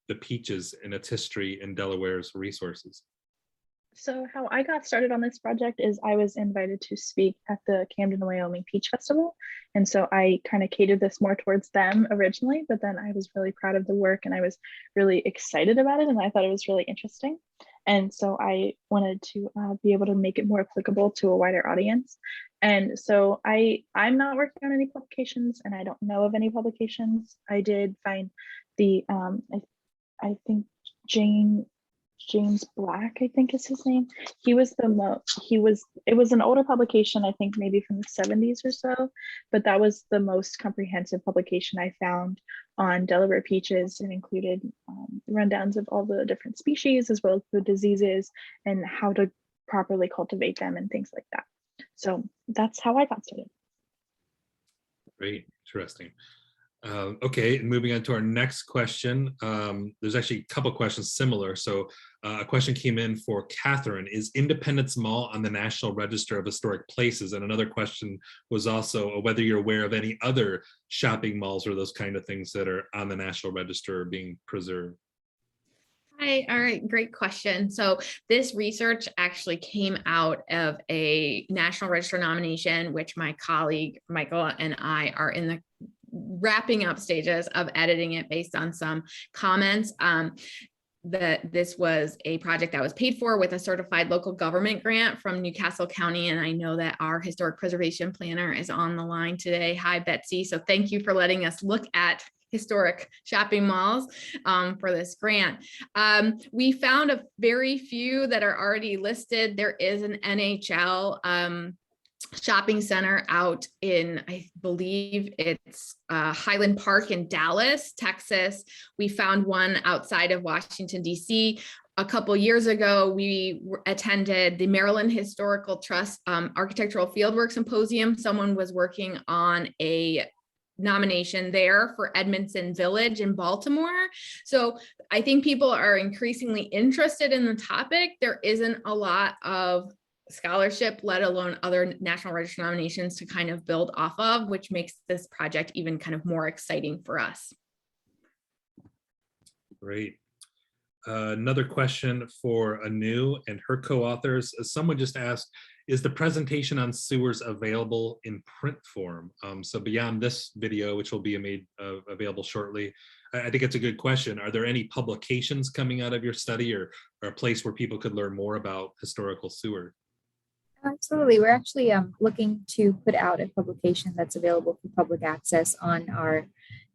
the peaches and its history and Delaware's resources? So how I got started on this project is I was invited to speak at the Camden, Wyoming Peach Festival. And so I kind of catered this more towards them originally, but then I was really proud of the work and I was really excited about it. And I thought it was really interesting. And so I wanted to be able to make it more applicable to a wider audience. And so I'm not working on any publications and I don't know of any publications. I did find the, I think James Black, I think is his name. It was an older publication, I think maybe from the 70s or so, but that was the most comprehensive publication I found on Delaware peaches. It included rundowns of all the different species as well as the diseases and how to properly cultivate them and things like that. So that's how I got started. Great, interesting. Okay, and moving on to our next question. There's actually a couple questions similar. So a question came in for Catherine. Is Independence Mall on the National Register of Historic Places? And another question was also whether you're aware of any other shopping malls or those kind of things that are on the National Register or being preserved. Hi, all right, great question. So this research actually came out of a National Register nomination, which my colleague Michael and I are in the wrapping up stages of editing it based on some comments. That this was a project that was paid for with a certified local government grant from Newcastle County. And I know that our historic preservation planner is on the line today. Hi, Betsy. So thank you for letting us look at historic shopping malls for this grant. We found a very few that are already listed. There is an NHL shopping center out in, I believe it's Highland Park in Dallas, Texas. We found one outside of Washington, D.C. A couple years ago, we attended the Maryland Historical Trust Architectural Fieldwork Symposium. Someone was working on a nomination there for Edmondson Village in Baltimore. So I think people are increasingly interested in the topic. There isn't a lot of scholarship, let alone other National Register nominations to kind of build off of, which makes this project even kind of more exciting for us. Great. Another question for Anu and her co-authors. Someone just asked, is the presentation on sewers available in print form? So beyond this video, which will be made available shortly, I think it's a good question. Are there any publications coming out of your study or a place where people could learn more about historical sewer? Absolutely. We're actually looking to put out a publication that's available for public access on our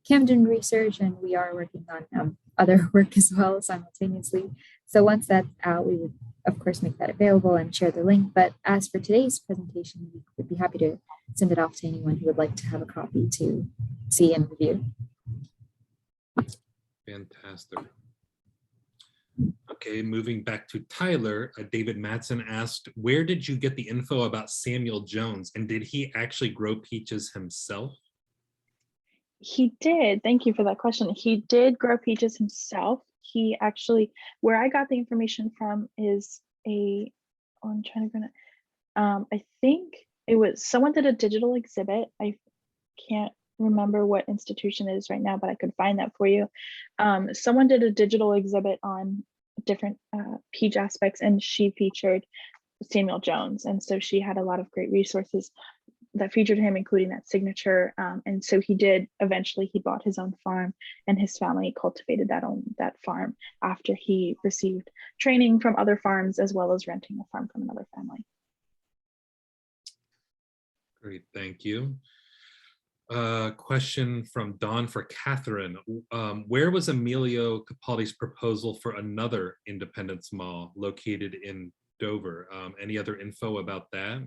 Camden research, and we are working on other work as well simultaneously. So once that's out, we would, of course, make that available and share the link. But as for today's presentation, we would be happy to send it off to anyone who would like to have a copy to see and review. Fantastic. Okay, moving back to Tyler, David Matson asked, where did you get the info about Samuel Jones, and did he actually grow peaches himself? He did. Thank you for that question. He did grow peaches himself. He actually, where I got the information from is I'm trying to find it. I think it was someone did a digital exhibit. I can't remember what institution it is right now, but I could find that for you. Someone did a digital exhibit on different peach aspects, and she featured Samuel Jones. And so she had a lot of great resources that featured him, including that signature. And so he bought his own farm, and his family cultivated that farm after he received training from other farms, as well as renting a farm from another family. Great, thank you. Question from Dawn for Catherine. Where was Emilio Capaldi's proposal for another Independence Mall located in Dover? Any other info about that?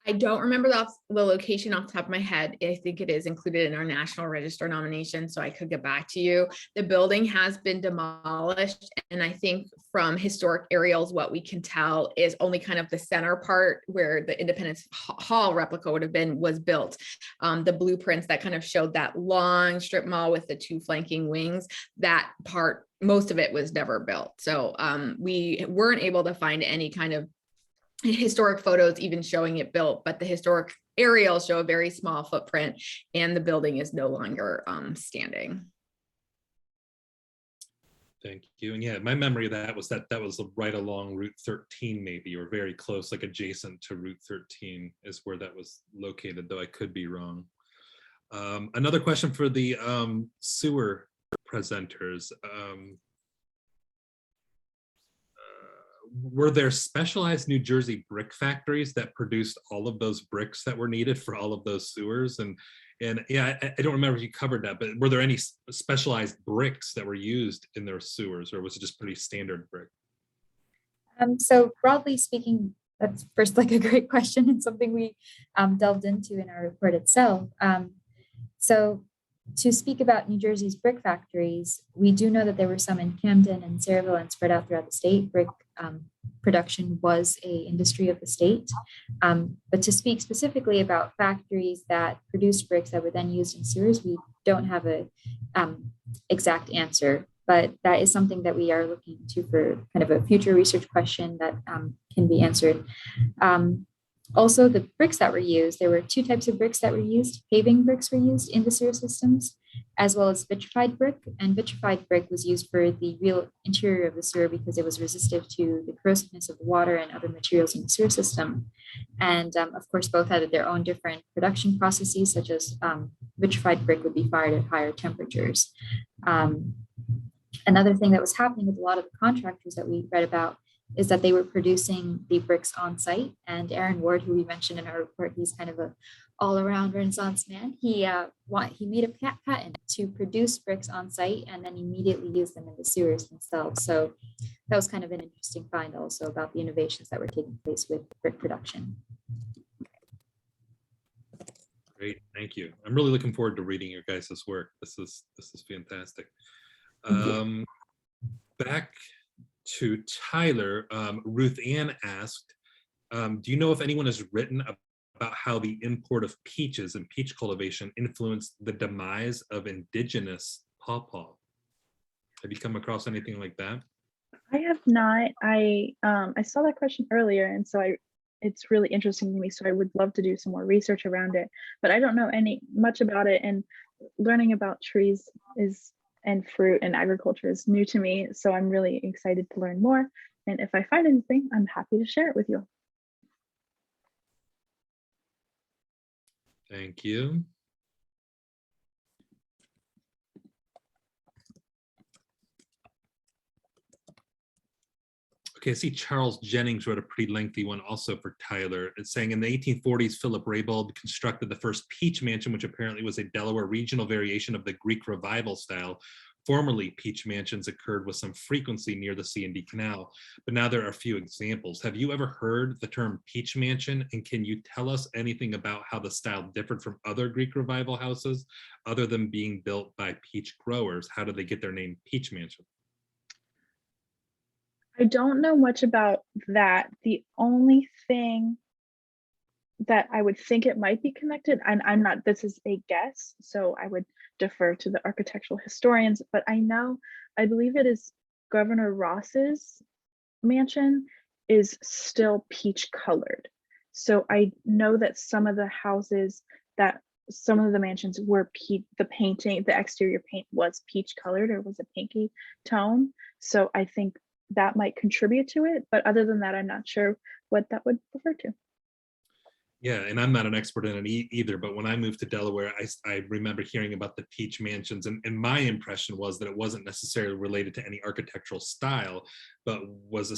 I don't remember the location off the top of my head. I think it is included in our National Register nomination, so I could get back to you. The building has been demolished, and I think from historic aerials, what we can tell is only kind of the center part where the Independence Hall replica would have been was built. The blueprints that kind of showed that long strip mall with the two flanking wings, that part, most of it was never built. So we weren't able to find any kind of historic photos even showing it built, but the historic aerials show a very small footprint, and the building is no longer standing. Thank you. And yeah, my memory of that was right along Route 13, maybe, or very close, like adjacent to Route 13 is where that was located, though I could be wrong. Another question for the sewer presenters. Were there specialized New Jersey brick factories that produced all of those bricks that were needed for all of those sewers? And yeah, I don't remember if you covered that, but were there any specialized bricks that were used in their sewers, or was it just pretty standard brick? So broadly speaking, that's first like a great question and something we delved into in our report itself. So To speak about New Jersey's brick factories, we do know that there were some in Camden and Sayreville and spread out throughout the state. Brick production was an industry of the state. But to speak specifically about factories that produced bricks that were then used in sewers, we don't have a exact answer, but that is something that we are looking into for kind of a future research question that can be answered. Also, the bricks that were used, there were two types of bricks that were used. Paving bricks were used in the sewer systems, as well as vitrified brick. And vitrified brick was used for the real interior of the sewer because it was resistive to the corrosiveness of the water and other materials in the sewer system. And of course, both had their own different production processes, such as vitrified brick would be fired at higher temperatures. Another thing that was happening with a lot of the contractors that we read about is that they were producing the bricks on site. And Aaron Ward, who we mentioned in our report, he's kind of a all-around Renaissance man. He made a patent to produce bricks on site and then immediately use them in the sewers themselves. So that was kind of an interesting find also about the innovations that were taking place with brick production. Great, thank you. I'm really looking forward to reading your guys' work. This is fantastic. Back to Tyler, Ruth Ann asked, do you know if anyone has written about how the import of peaches and peach cultivation influenced the demise of indigenous pawpaw? Have you come across anything like that? I have not. I saw that question earlier, and so it's really interesting to me. So I would love to do some more research around it, but I don't know much about it. And learning about trees and fruit and agriculture is new to me. So I'm really excited to learn more. And if I find anything, I'm happy to share it with you. Thank you. Okay, I see Charles Jennings wrote a pretty lengthy one also for Tyler. It's saying in the 1840s, Philip Raybould constructed the first peach mansion, which apparently was a Delaware regional variation of the Greek Revival style. Formerly, peach mansions occurred with some frequency near the C&D Canal, but now there are a few examples. Have you ever heard the term peach mansion? And can you tell us anything about how the style differed from other Greek Revival houses, other than being built by peach growers? How did they get their name Peach Mansion? I don't know much about that. The only thing that I would think it might be connected, and I'm not, this is a guess, so I would defer to the architectural historians, but I believe it is Governor Ross's mansion is still peach colored. So I know that some of the mansions were the painting, the exterior paint was peach colored or was a pinky tone. So I think that might contribute to it, but other than that, I'm not sure what that would refer to. Yeah, and I'm not an expert in it either, but when I moved to Delaware, I remember hearing about the peach mansions, and my impression was that it wasn't necessarily related to any architectural style, but was a